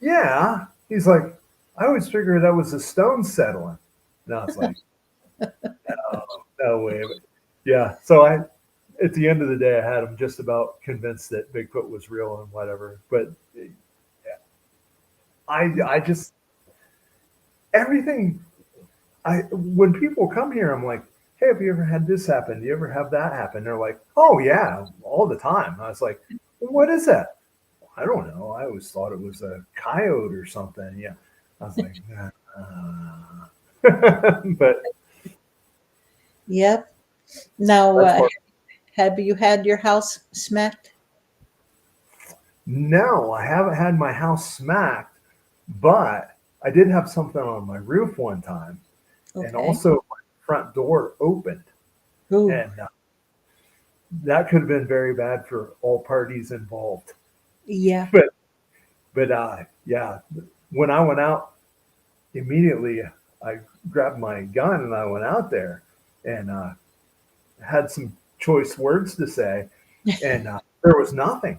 yeah. He's like, I always figured that was the stone settling. And I was like, oh, no way. But yeah. So at the end of the day, I had him just about convinced that Bigfoot was real and whatever. But yeah, I just everything. When people come here, I'm like, hey, have you ever had this happen? Do you ever have that happen? They're like, oh yeah, all the time. I was like, well, what is that? I don't know. I always thought it was a coyote or something. Yeah. I was like, but Yep. Now, that's part. have you had your house smacked? No, I haven't had my house smacked, but I did have something on my roof one time, and Okay. also my front door opened, Ooh, and that could have been very bad for all parties involved. yeah. But yeah, when I went out immediately, I grabbed my gun and I went out there and had some choice words to say, and there was nothing.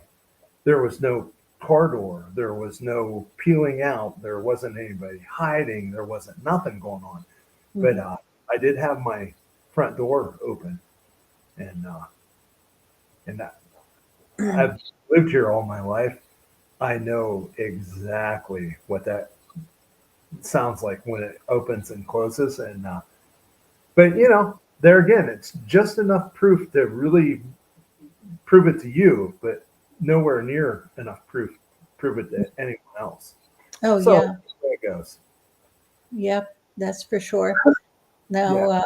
There was no car door. There was no peeling out. There wasn't anybody hiding. There wasn't nothing going on. But Mhm. I did have my front door open, and that I've lived here all my life. I know exactly what that sounds like when it opens and closes. And but there again, it's just enough proof to really prove it to you, but nowhere near enough prove it to anyone else. Oh, So yeah. there it goes. Yep. That's for sure. Yeah. Now,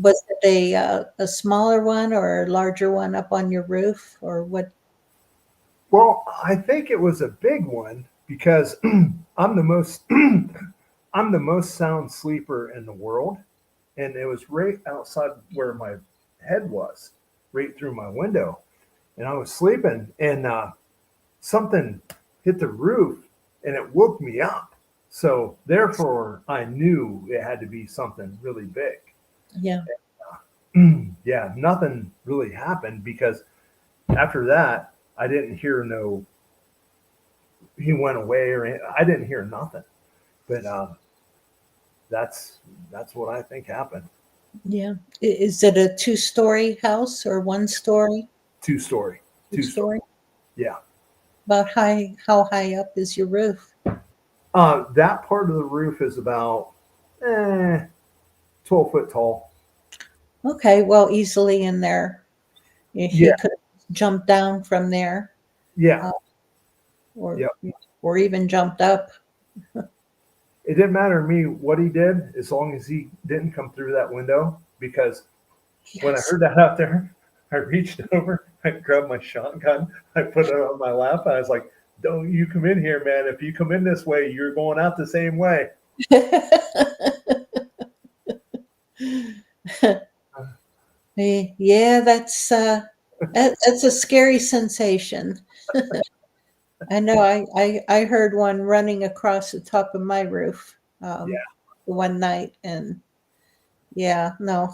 was it a smaller one or a larger one up on your roof, or what? Well, I think it was a big one because I'm the most I'm the most sound sleeper in the world, and it was right outside where my head was, right through my window, and I was sleeping, and something hit the roof, and it woke me up. So therefore, I knew it had to be something really big. Yeah. Yeah, nothing really happened because after that, I didn't hear no. He went away, or I didn't hear nothing. But that's that's what I think happened. Yeah. Is it a two-story house or one story? Two story, Two two story. story? Yeah. About how high up is your roof? That part of the roof is about 12 foot tall. Okay, well, easily in there. Yeah. He could jump down from there, Yeah. uh, or Yep. or even jumped up. It didn't matter to me what he did as long as he didn't come through that window because when I Yes. heard that out there, I reached over, I grabbed my shotgun, I put it on my lap, and I was like, "Don't you come in here, man! If you come in this way, you're going out the same way." Yeah, that's a scary sensation. I know I heard one running across the top of my roof Yeah, one night, and yeah, no.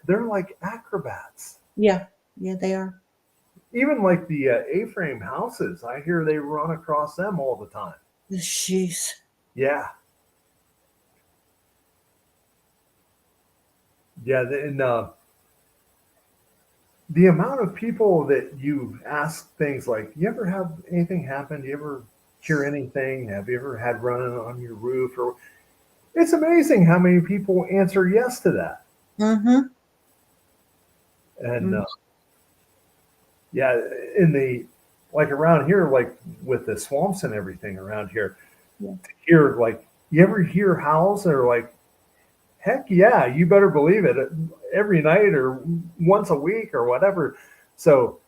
they're like acrobats. Yeah, yeah, they are. Even like the A-frame houses, I hear they run across them all the time. Jeez. Yeah, yeah, and the amount of people that you ask things like, "You ever have anything happen? Do you ever hear anything? Have you ever had running on your roof?" Or it's amazing how many people answer yes to that. Mm-hmm. And Mm, yeah, in the like around here, like with the swamps and everything around here, yeah. to hear like you ever hear howls that are like, heck yeah, you better believe it every night or once a week or whatever. So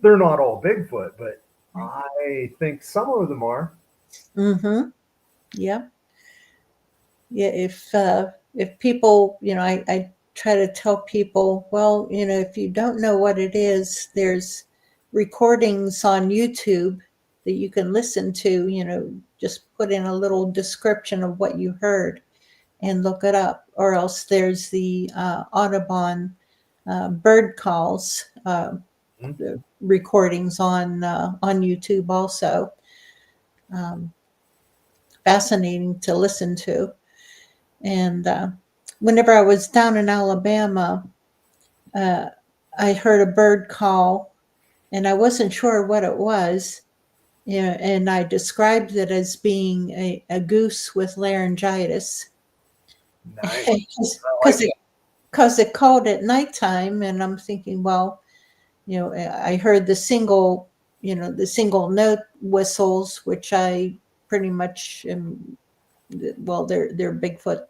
they're not all Bigfoot, but I think some of them are. Mm-hmm. Yeah. Yeah. If people, I try to tell people, well, if you don't know what it is, there's recordings on YouTube that you can listen to, just put in a little description of what you heard and look it up. Or else there's the Audubon bird calls Mhm. recordings on YouTube also. Um, Fascinating to listen to. And whenever I was down in Alabama, I heard a bird call, and I wasn't sure what it was. Yeah, and I described it as being a goose with laryngitis. Nice. I like Because it called at nighttime, and I'm thinking, well, I heard the single note whistles, which I pretty much am, well, they're Bigfoot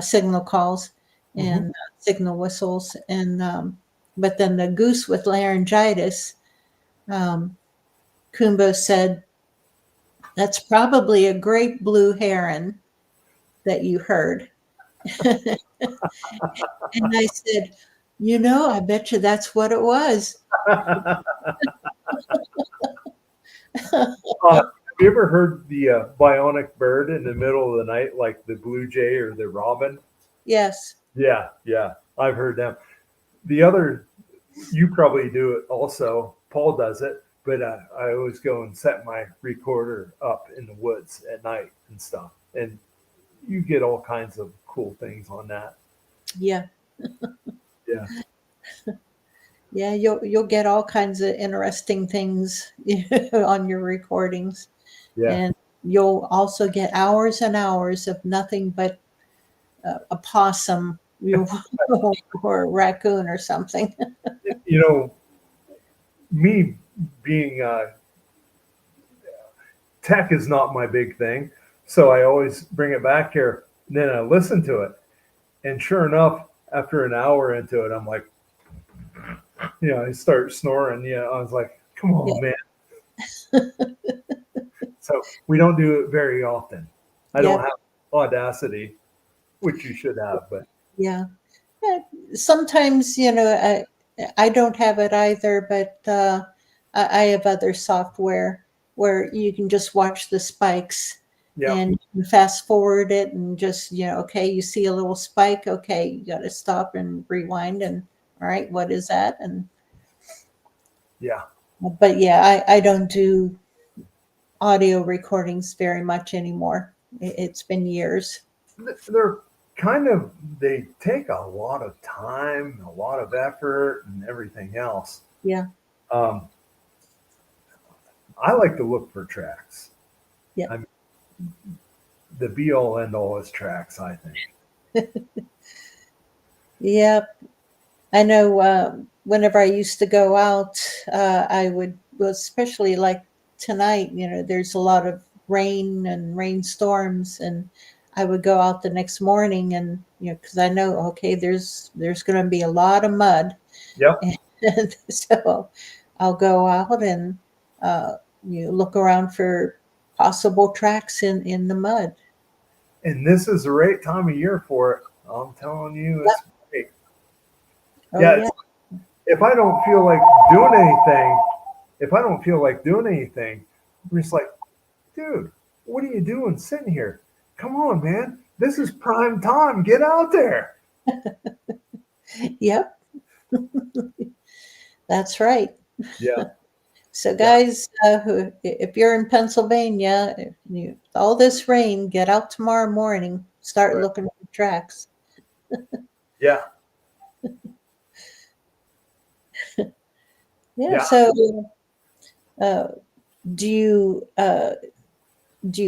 signal calls Mhm. and signal whistles, and but then the goose with laryngitis, um, Kumbo said, that's probably a great blue heron that you heard. And I said, I bet you that's what it was. Have you ever heard the bionic bird in the middle of the night, like the blue jay or the robin? Yes. Yeah, yeah, I've heard them. The other, you probably do it also. Paul does it, but I always go and set my recorder up in the woods at night and stuff, and you get all kinds of cool things on that. Yeah. Yeah, Yeah, you'll get all kinds of interesting things on your recordings. yeah. And you'll also get hours and hours of nothing but a possum or a raccoon or something. You know, me being tech is not my big thing, so I always bring it back here. And then I listen to it, and sure enough, after an hour into it, I'm like, I start snoring. I was like, come on, Yeah. man. So we don't do it very often. I don't Yep. have Audacity, which you should have, but Yeah. Yeah. Sometimes, I don't have it either, but I have other software where you can just watch the spikes yeah, and you can fast forward it and just, okay, you see a little spike. Okay, you got to stop and rewind. And all right, what is that? And, yeah. but yeah, I don't do audio recordings very much anymore. It's been years. They're kind of, they take a lot of time, a lot of effort, and everything else. Yeah. Um, I like to look for tracks. Yeah. I mean, the be all end all is tracks, I think. Yeah. I know whenever I used to go out, I would, well, especially like tonight, there's a lot of rain and rainstorms, and I would go out the next morning and, because I know, okay, there's going to be a lot of mud. Yep. And so I'll go out and uh, look around for possible tracks in the mud. And this is the right time of year for it. I'm telling you, it's great. Oh, Yeah, yeah. if I don't feel like doing anything, if I don't feel like doing anything, I'm just like, dude, what are you doing sitting here? Come on, man. This is prime time. Get out there. Yep. That's right. Yeah. So, Yeah. guys, if you're in Pennsylvania, all this rain, get out tomorrow morning. Start Right. looking for tracks. Yeah. Yeah. Yeah. So, uh, do you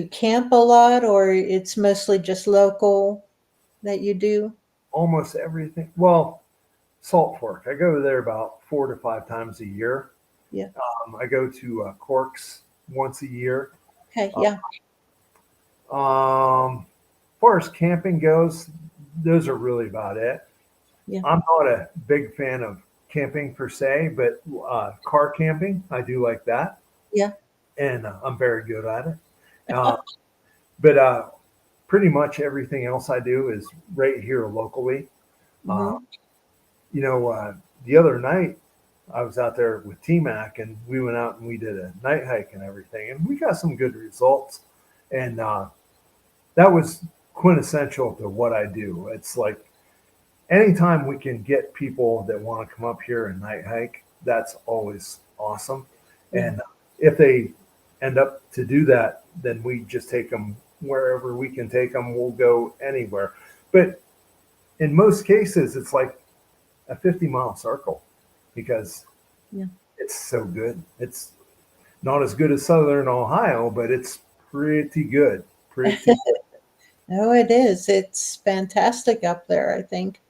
camp a lot, or it's mostly just local that you do? Almost everything. Well, Salt Fork. I go there about 4 to 5 times a year. Yeah. I go to Corks once a year. Okay. Uh, Yeah. as far as camping goes, those are really about it. Yeah. I'm not a big fan of camping per se, but car camping, I do like that, Yeah. and I'm very good at it. Uh, but pretty much everything else I do is right here locally. Uh, Hmm. the other night I was out there with T-Mac, and we went out and we did a night hike and everything, and we got some good results. And that was quintessential to what I do. It's like anytime we can get people that want to come up here and night hike, that's always awesome. Yeah. And if they end up to do that, then we just take them wherever we can take them. We'll go anywhere. But in most cases, it's like a 50-mile circle because Yeah. it's so good. Not as good as Southern Ohio, but it's pretty good. Pretty. No, it is. It's fantastic up there, I think.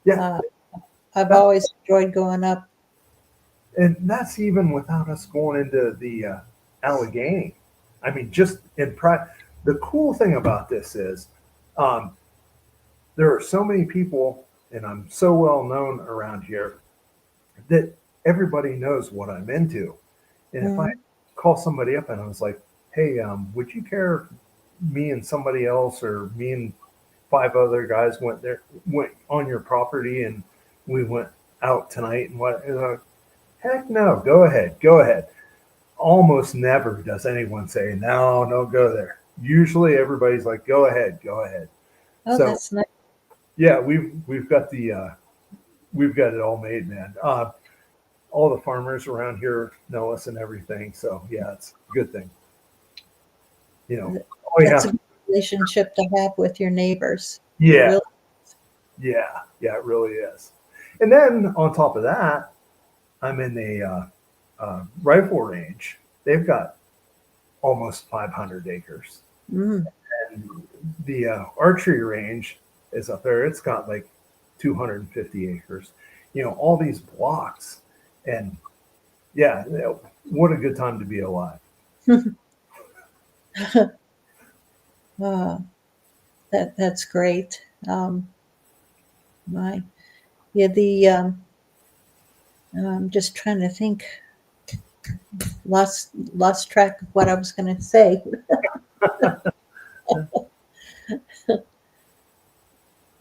Yeah. Uh, I've That, always enjoyed going up. and that's even without us going into the Allegheny. I mean, just in private. The cool thing about this is um, there are so many people, and I'm so well known around here that everybody knows what I'm into. And if I Mm. call somebody up and I was like, "Hey, would you care if me and somebody else, or me and five other guys went on your property and we went out tonight and what?" And heck no, go ahead, go ahead. Almost never does anyone say no, no, go there. Usually everybody's like, go ahead, go ahead. Oh, So that's nice. yeah, we've got we've got it all made, man. All the farmers around here know us and everything. So yeah, it's a good thing. You know, all you That's have a good relationship to have with your neighbors. It yeah, really. yeah, it really is. And then on top of that, I'm in rifle range. They've got almost 500 acres. Mm. And the archery range is up there. It's got like 250 acres. All these blocks. And yeah, what a good time to be alive. uh, that's great. My yeah, I'm just trying to think. Lost track of what I was going to say.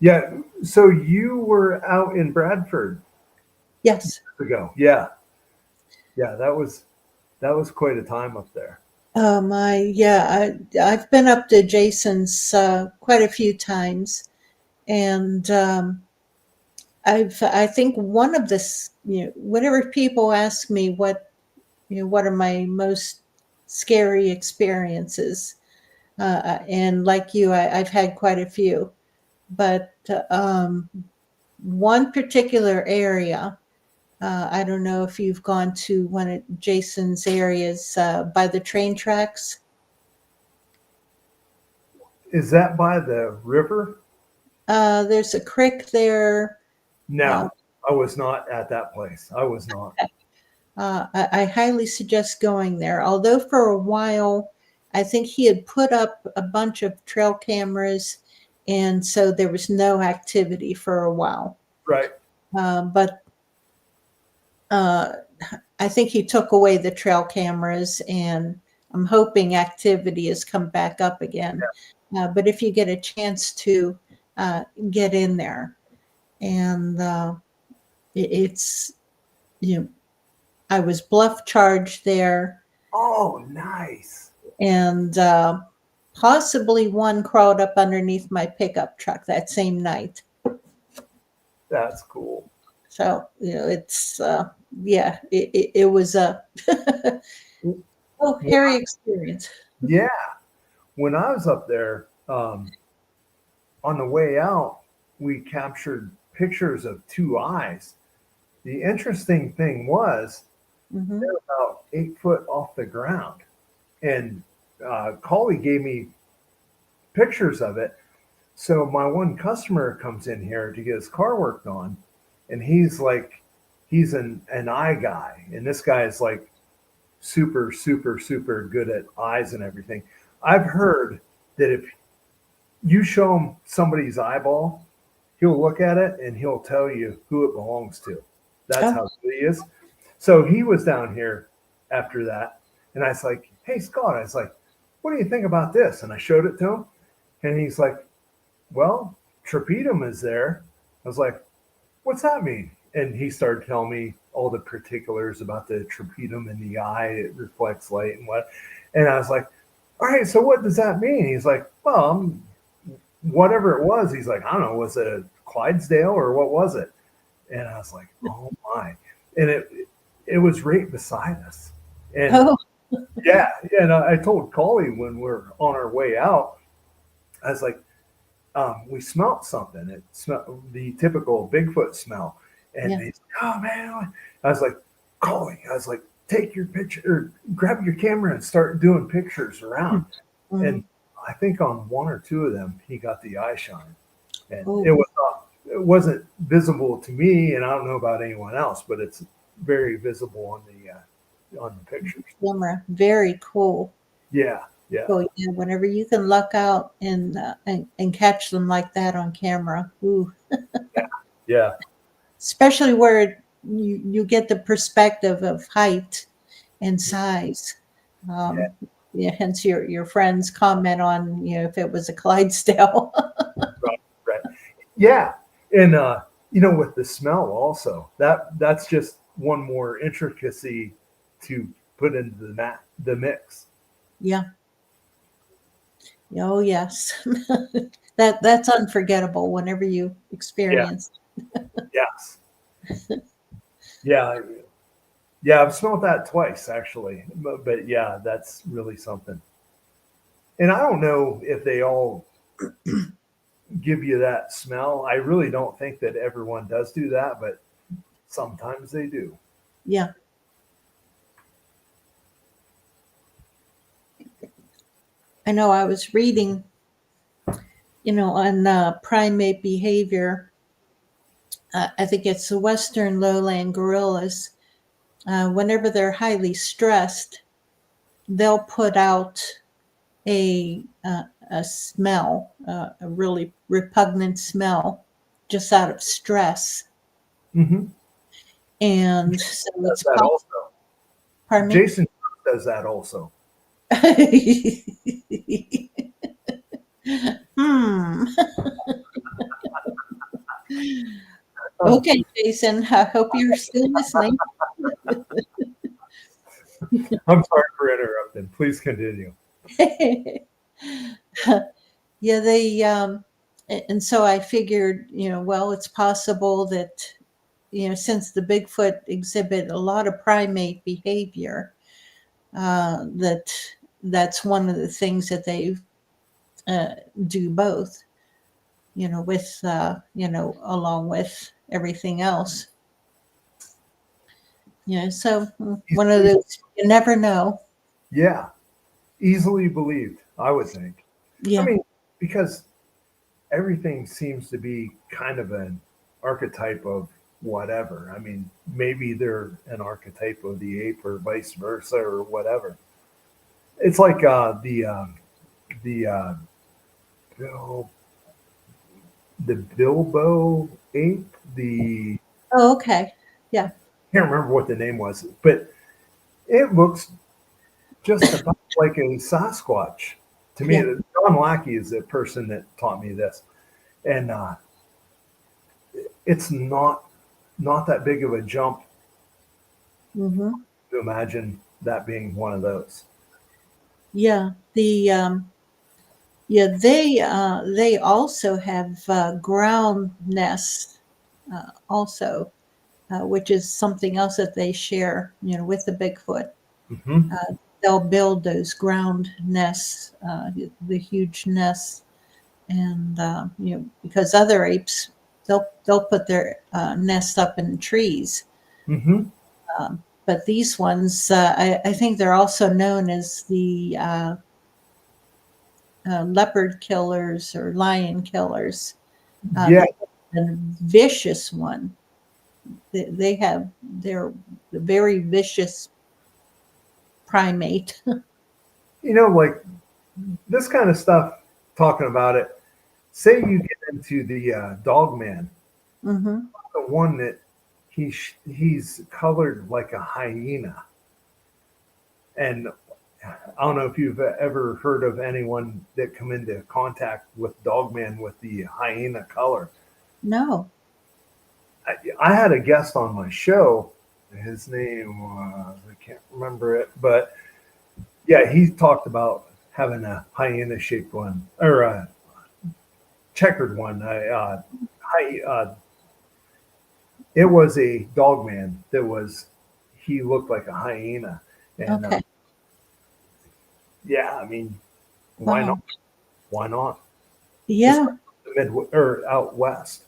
Yeah. So you were out in Bradford Yes. ago. Yeah. Yeah. That was quite a time up there. I've been up to Jason's quite a few times, and I think one of this, whenever people ask me what are my most scary experiences, and like you, I've had quite a few, but one particular area. I don't know if you've gone to one of Jason's areas by the train tracks. Is that by the river? There's a creek there. Uh, No, I was not at that place. I was not. I highly suggest going there. Although for a while, I think he had put up a bunch of trail cameras, and so there was no activity for a while. Right. But uh, I think he took away the trail cameras, and I'm hoping activity has come back up again. But if you get a chance to get in there, and it's you know, I was bluff charged there, Oh, nice. and possibly one crawled up underneath my pickup truck that same night. That's cool. So it's it was a hairy experience. Yeah. When I was up there, on the way out, we captured pictures of two eyes. The interesting thing was Hmm. they're about 8 foot off the ground. And Collie gave me pictures of it. So my one customer comes in here to get his car worked on, and he's an eye guy. And this guy is like super, super, super good at eyes and everything. I've heard that if you show him somebody's eyeball, he'll look at it and he'll tell you who it belongs to. That's Oh, how good he is. So he was down here after that, and I was like, "Hey Scott," I was like, "What do you think about this?" And I showed it to him, and he's like, "Well, trapedum is there." I was like, "What's that mean?" And he started telling me all the particulars about the trapedum in the eye. It reflects light and what. And I was like, "All right, so what does that mean?" He's like, "Well, whatever it was." He's like, "I don't know, was it a Clydesdale or what was it?" And I was like, "Oh my!" And it was right beside us. And oh, yeah, yeah. And I told Collie when we're on our way out, I was like, we smelt something. It smelled the typical Bigfoot smell. And yeah. he's like, "Oh man!" I was like, "Collie," I was like, take your picture or grab your camera and start doing pictures around. Mhm. And I think on one or two of them, he got the eye shine, and Oh, it wasn't visible to me, and I don't know about anyone else, but it's very visible on the pictures. camera. Very cool. Yeah, yeah, Oh yeah, whenever you can luck out and catch them like that on camera. Ooh. yeah, Especially where you get the perspective of height and size. yeah, Yeah, hence your friend's comment on, if it was a Clydesdale. right, right. Yeah, and with the smell also, that's just one more intricacy to put into the mix. Yeah. Oh yes. That's unforgettable whenever you Yeah, experience. yes, yeah, yeah. I've smelled that twice actually, but yeah, that's really something. And I don't know if they all give you that smell. I really don't think that everyone does do that, but sometimes they do. Yeah. I know I was reading, on primate behavior. I think it's the Western lowland gorillas. Whenever they're highly stressed, they'll put out a smell, a really repugnant smell, just out of stress. Mm-hmm. And so Does it's that possible. also? Pardon me. Jason does that also. Hmm. Oh, Okay, Jason. I hope you're still listening. I'm sorry for interrupting. Please continue. Yeah, they and so I figured, well, it's possible that, since the Bigfoot exhibit a lot of primate behavior, that's one of the things that they do both, with along with everything else. So one of Easily, those you never know. yeah, easily believed, I would think. I Yeah, mean, because everything seems to be kind of an archetype of whatever. I mean, maybe they're an archetype of the ape or vice versa or whatever. It's like the oh, the Bilbo ape. The oh, okay, yeah, can't remember what the name was, but it looks just about like a Sasquatch to me. yeah. John Lackey is the person that taught me this, and it's not that big of a jump Hmm. to imagine that being one of those. Yeah, they also have ground nests, also, which is something else that they share, with the Bigfoot. Hmm. They'll build those ground nests, the huge nests, and because other apes, they'll put their nests up in trees, Hmm. but these ones, I think they're also known as the leopard killers or lion killers. Yeah, The vicious one. They're the very vicious primate. like this kind of stuff. Talking about it, say you get into the dog man, Hmm. the one that he's colored like a hyena, and I don't know if you've ever heard of anyone that come into contact with Dogman with the hyena color. No. I had a guest on my show. His name was, I can't remember it, but yeah, he talked about having a hyena shaped one or a checkered one. It was a Dogman that was, he looked like a hyena. And Okay. yeah, I mean, why not? Wow. Why not? Yeah. Especially the mid or out west.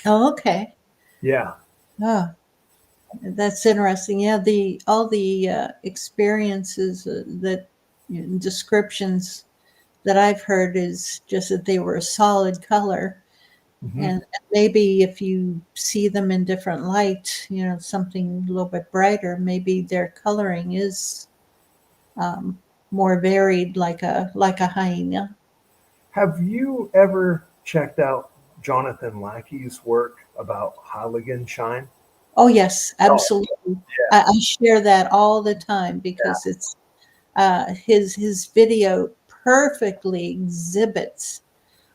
Oh, okay. Yeah. Oh. That's interesting. Yeah, all the experiences that descriptions that I've heard is just that they were a solid color. Mhm. And maybe if you see them in different light, something a little bit brighter, maybe their coloring is more varied, like a hyena. Have you ever checked out Jonathan Lackey's work about Halligan shine? Oh yes, Oh, absolutely. yeah, I share that all the time because it's his video perfectly exhibits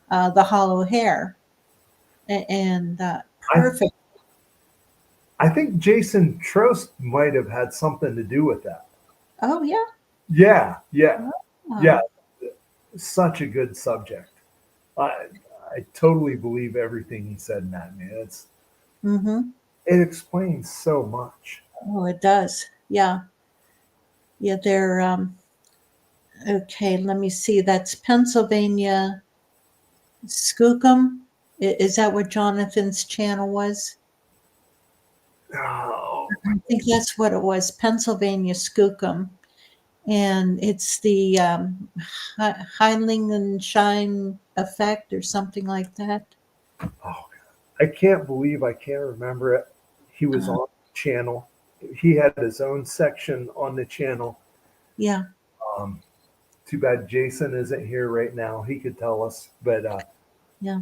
the hollow hair and I perfect. I think Jason Trost might have had something to do with that. Oh yeah. Yeah, yeah, yeah. Oh, Such a good subject. I I totally believe everything he said in that, man. mm-hmm. It explains so much. Oh, it does. Yeah, yeah. They're okay. Let me see. That's Pennsylvania Skookum. Is that what Jonathan's channel was? Oh, I think that's what it was. Pennsylvania Skookum, and it's the Heinlein and Shine effect or something like that. oh, I can't believe I can't remember it. He was Uh, on the channel. He had his own section on the channel. yeah, Um, Too bad Jason isn't here right now. He could tell us. But yeah,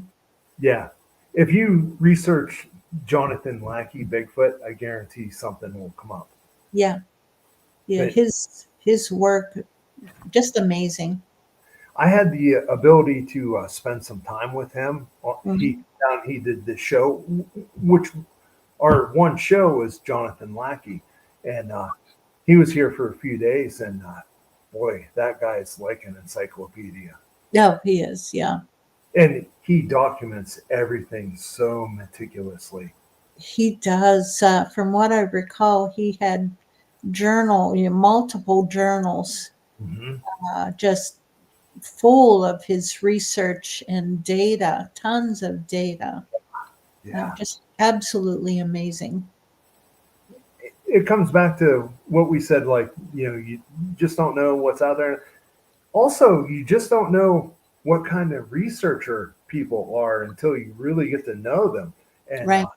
yeah, if you research Jonathan Lackey Bigfoot, I guarantee something will come up. yeah, yeah. But His work just amazing. I had the ability to spend some time with him. Mhm. He did the show, which our one show was Jonathan Lackey, and he was here for a few days. And boy, that guy is like an encyclopedia, Oh, he is. Yeah, and he documents everything so meticulously. he does. From what I recall, he had multiple journals, Hmm. just full of his research and data, tons of data. Yeah, Just absolutely amazing. it comes back to what we said. Like, you just don't know what's out there. Also, you just don't know what kind of researcher people are until you really get to know them. And Right.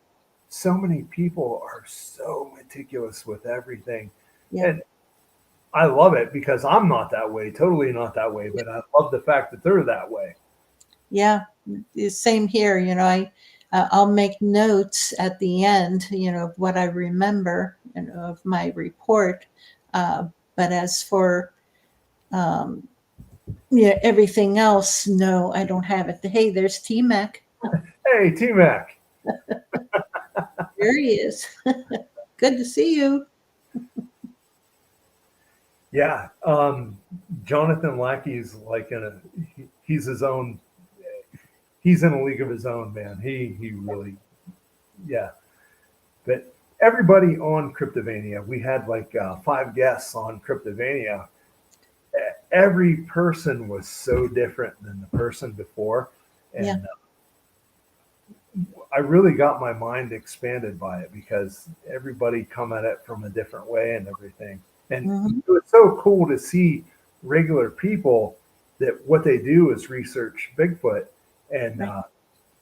so many people are so meticulous with everything. Yeah. And I love it because I'm not that way, totally not that way, but I love the fact that they're that way. Yeah. Same here. I'll make notes at the end, of what I remember, of my report. But as for yeah, everything else, no, I don't have it. Hey, there's T Mac. Hey, T Mac. There he is. Good to see you. Yeah. Jonathan Lackey's like he's his own, he's in a league of his own, man. He really, yeah. But everybody on Cryptovania, we had like 5 guests on Cryptovania. Every person was so different than the person before. Yeah. And I really got my mind expanded by it because everybody come at it from a different way and everything. And Hmm. it was so cool to see regular people that what they do is research Bigfoot and Right.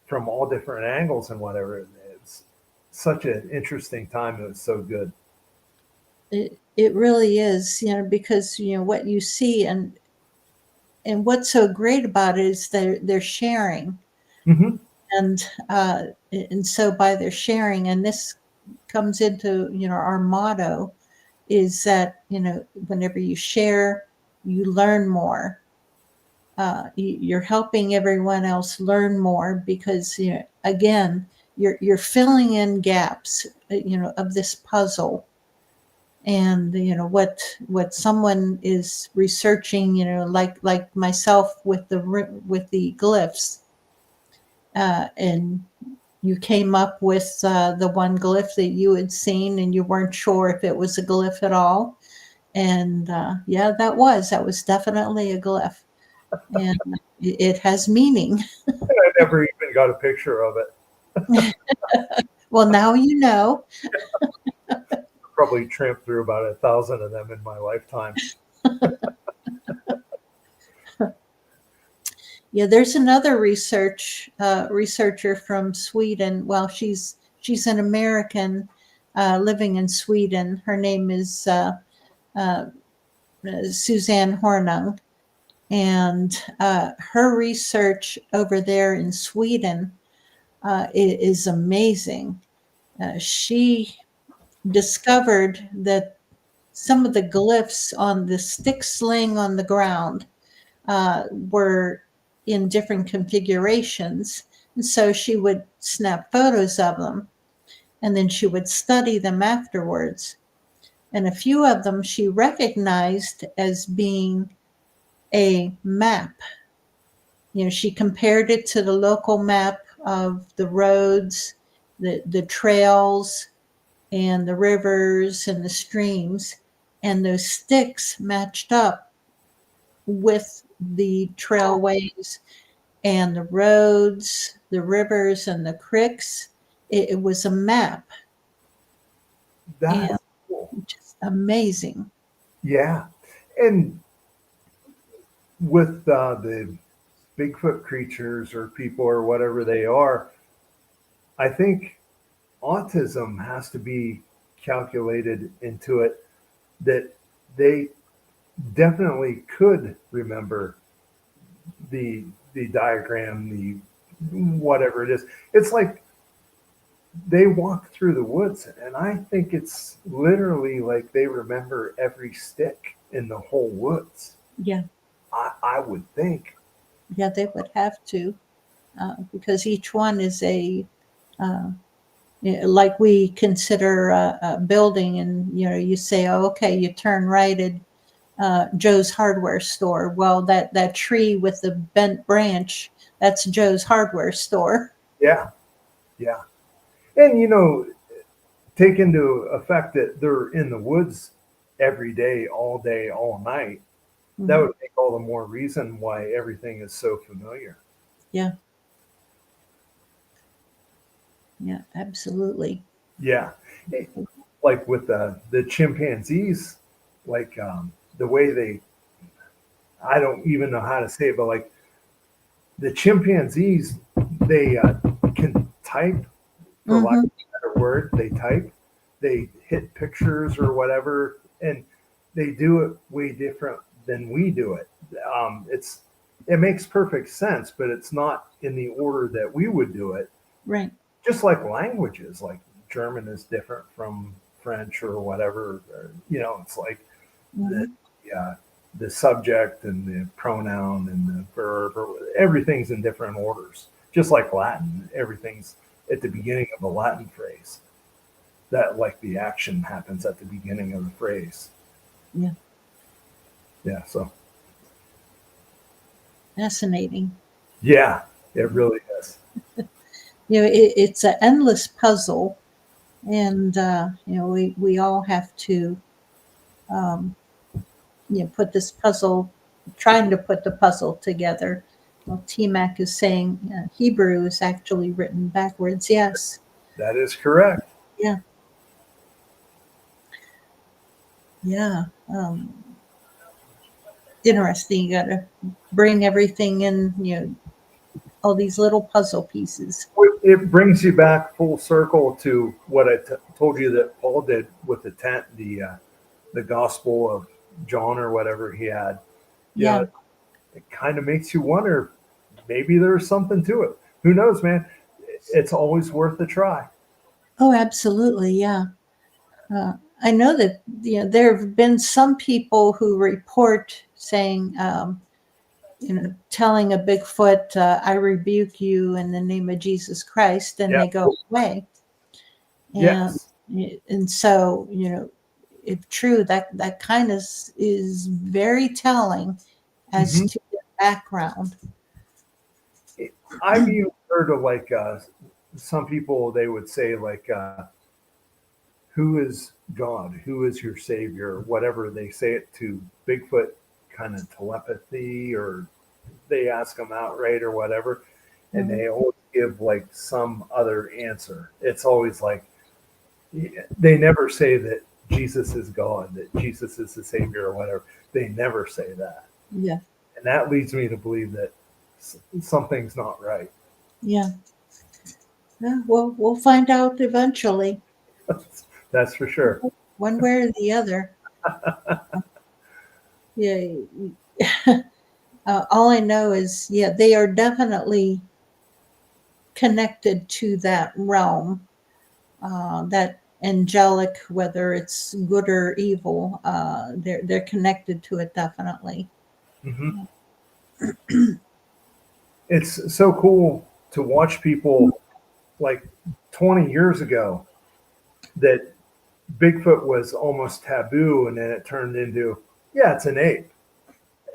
from all different angles and whatever. It's such an interesting time. It was so good. It really is, because what you see and what's so great about it is they're sharing, Hmm. and so by their sharing, and this comes into our motto is that whenever you share, you learn more. You're helping everyone else learn more because again, you're filling in gaps, of this puzzle. And what someone is researching, like myself with the glyphs, and you came up with the one glyph that you had seen and you weren't sure if it was a glyph at all. And yeah, that was definitely a glyph, and it has meaning. I never even got a picture of it. Well, now you know. probably tramped through about 1,000 of them in my lifetime. Yeah, there's another researcher from Sweden. Well, she's an American living in Sweden. Her name is uh, Suzanne Hornung, and her research over there in Sweden is amazing. She discovered that some of the glyphs on the stick sling on the ground were in different configurations. And so she would snap photos of them, and then she would study them afterwards. And a few of them she recognized as being a map. She compared it to the local map of the roads, the trails, and the rivers and the streams. And those sticks matched up with the trailways and the roads, the rivers, and the creeks. It was a map. That's And cool. just amazing. Yeah. And with the Bigfoot creatures or people or whatever they are, I think autism has to be calculated into it, that they definitely could remember the diagram, the whatever it is. It's like they walk through the woods, and I think it's literally like they remember every stick in the whole woods. Yeah, I would think. yeah, they would have to, because each one is uh, like we consider a building, and you say, oh, okay, you turn right at Joe's hardware store. Well, that tree with the bent branch, that's Joe's hardware store. Yeah, yeah. And take into effect that they're in the woods every day, all night. That Mhm. would make all the more reason why everything is so familiar. Yeah, yeah, absolutely. Yeah. Like with the chimpanzees, like the way I don't even know how to say it, but like the chimpanzees, they can type, for lack of Hmm. a better word, they hit pictures or whatever, and they do it way different than we do it. It makes perfect sense, but it's not in the order that we would do it. Right. Just like languages, like German is different from French or whatever. It's like the Hmm. the subject and the pronoun and the verb, or everything's in different orders. Just like Latin, everything's at the beginning of a Latin phrase. That like the action happens at the beginning of the phrase. Yeah, Yeah. So fascinating. yeah, it really is. It's an endless puzzle, and we all have to um, put this puzzle, trying to put the puzzle together. Well, TMAC is saying Hebrew is actually written backwards. Yes. That is correct. Yeah. Yeah. Interesting. You got to bring everything in, all these little puzzle pieces. It brings you back full circle to what I told you that Paul did with the tent, the Gospel of John or whatever he had. Yeah. It kind of makes you wonder, maybe there's something to it. Who knows, man? It's always worth a try. Oh, absolutely. Yeah. I know that there have been some people who report saying, telling a Bigfoot, "I rebuke you in the name of Jesus Christ," and Yeah. they go away. And Yes. and so if true, that kind of is very telling as Hmm. to their background. I've even heard of like some people, they would say like, who is God? Who is your savior? Whatever they say it to Bigfoot, kind of telepathy, or they ask them outright or whatever, and Mhm. they always give like some other answer. It's always like they never say that Jesus is God, that Jesus is the Savior or whatever. They never say that. Yeah. And that leads me to believe that something's not right. Yeah. Yeah. Well, we'll find out eventually, That's for sure. one way or the other. Yeah. All I know is, yeah, they are definitely connected to that realm, that angelic, whether it's good or evil, they're connected to it definitely. Hmm. It's so cool to watch people like 20 years ago that Bigfoot was almost taboo, and then it turned into, yeah, it's an ape.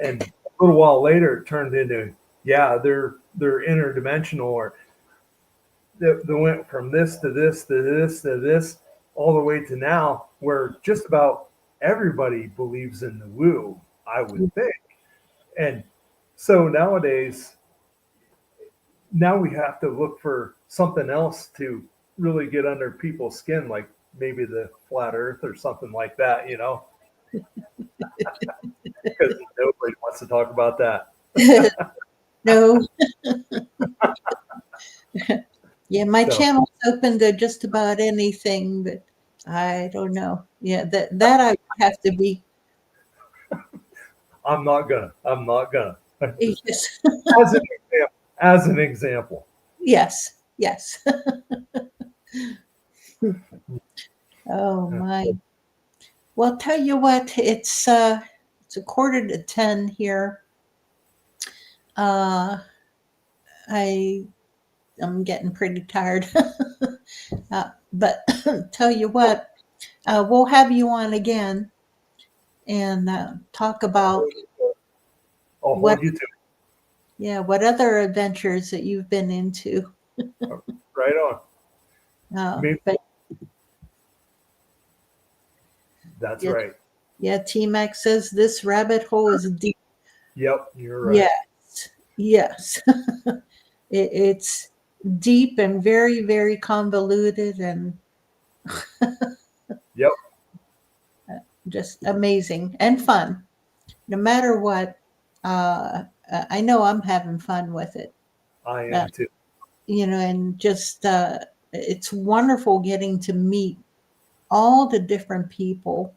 And a little while later, it turned into, yeah, they're interdimensional, or they went from this to this to this to this, all the way to now, where just about everybody believes in the woo, I would think. And so nowadays, now we have to look for something else to really get under people's skin, like maybe the flat earth or something like that, because nobody wants to talk about that. No. Yeah, my So channel's open to just about anything, but I don't know. Yeah, that I would have to be. I'm not gonna. Yes. As an example, as an example. Yes. Yes. Oh my. Well, tell you what, it's a quarter to 10 here. Uh, I'm getting pretty tired. But tell you what, we'll have you on again and talk about I'll what, hold you to it. yeah, what other adventures that you've been into. Right on. Maybe But that's yeah, right. yeah, T-Max says this rabbit hole is deep. Yep, you're right. Yes, yes. It's deep and very, very convoluted and Yep, just amazing and fun. No matter what, I know I'm having fun with it. I Uh, am too. and just it's wonderful getting to meet all the different people,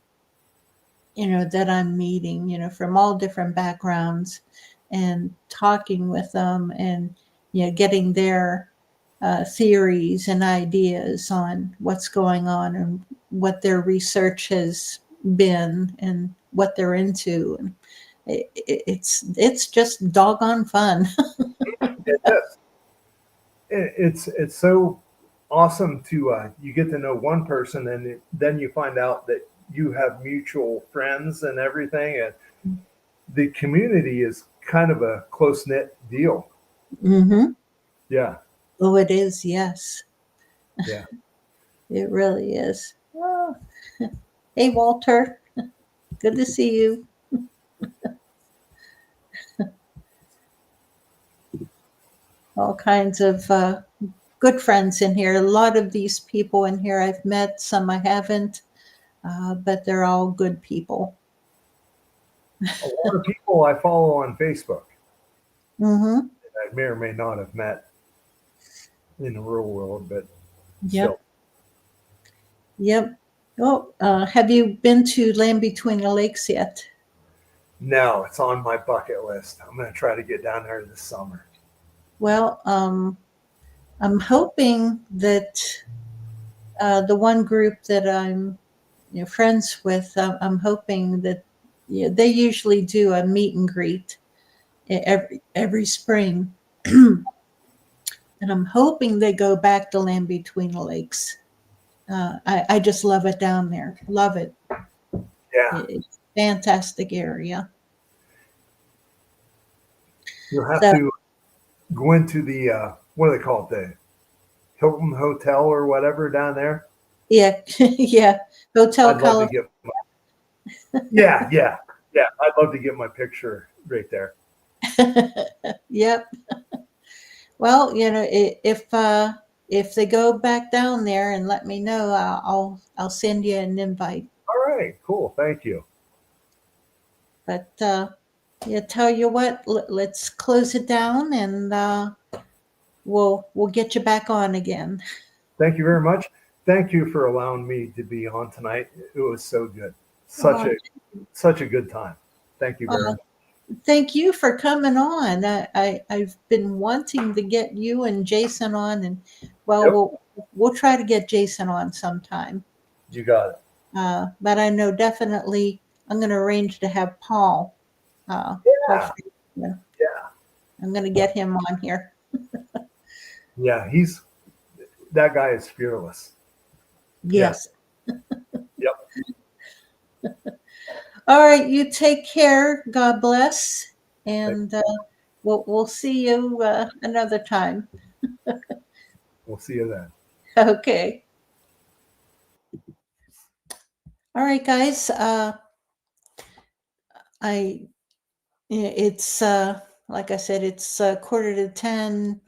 that I'm meeting, from all different backgrounds and talking with them and, getting their theories and ideas on what's going on and what their research has been and what they're into. And it's just doggone fun. It is. It's so awesome to you get to know one person, and then you find out that you have mutual friends and everything, and the community is kind of a close knit deal. Hmm. Yeah, Oh, it is. Yes, yeah. it really is. Oh, hey, Walter. Good to see you. All kinds of good friends in here. A lot of these people in here I've met, some I haven't, but they're all good people. A lot of people I follow on Facebook Mm-hmm. that I may or may not have met in the real world, but Yep. still. Yep. Oh, have you been to Land Between the Lakes yet? No, it's on my bucket list. I'm going to try to get down there this summer. Well, I'm hoping that the one group that I'm friends with, I'm hoping that they usually do a meet and greet every spring. And I'm hoping they go back to Land Between the Lakes. I just love it down there. Love it. Yeah, It's a fantastic area. you'll have So to go into the what do they call it, the Hilton Hotel or whatever down there. yeah, yeah. Hotel I'd love to California. get yeah, yeah, yeah. I'd love to get my picture right there. Yep. Well, if they go back down there and let me know, I'll send you an invite. right, cool. Thank you. But yeah, tell you what, let's close it down, and we'll get you back on again. Thank you very much. Thank you for allowing me to be on tonight. It was so good. Uh, Such a good time. Thank you very uh, much. Thank you for coming on. I've been wanting to get you and Jason on, and well, Yep, we'll try to get Jason on sometime. you got it. But I know definitely I'm going to arrange to have Paul. Yeah, Hopefully, yeah, yeah, I'm going to get him on here. yeah. That guy is fearless. Yeah. Yes. Yep. All right. You take care. God bless, and we'll see you another time. We'll see you then. Okay. All right, guys. It's like I said, it's 9:45.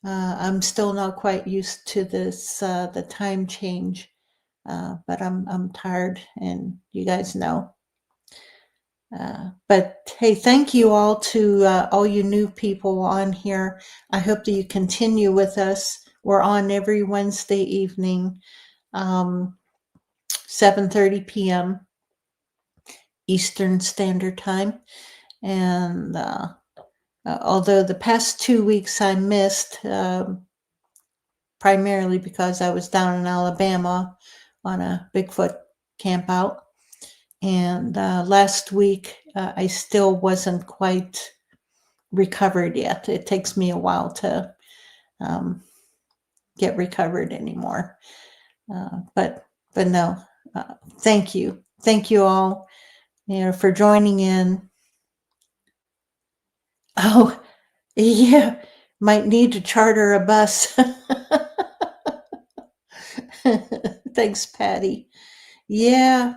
I'm still not quite used to this the time change, but I'm tired, and you guys know. But hey, thank you all to all you new people on here. I hope that you continue with us. We're on every Wednesday evening, 7:30 p.m. Eastern Standard Time, and although the past 2 weeks I missed, primarily because I was down in Alabama on a Bigfoot camp out. And last week, I still wasn't quite recovered yet. It takes me a while to get recovered anymore. But no, thank you. Thank you all, for joining in. Oh, yeah, might need to charter a bus. Thanks, Patty. Yeah,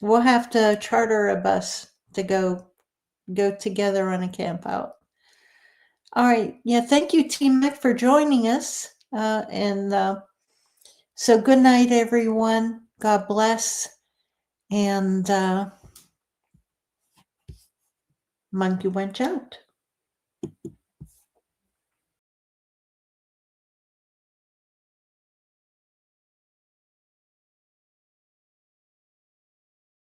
we'll have to charter a bus to go together on a camp out. All right. Yeah, thank you, Team Mick, for joining us. And so good night, everyone. God bless. And Monkey Wench out.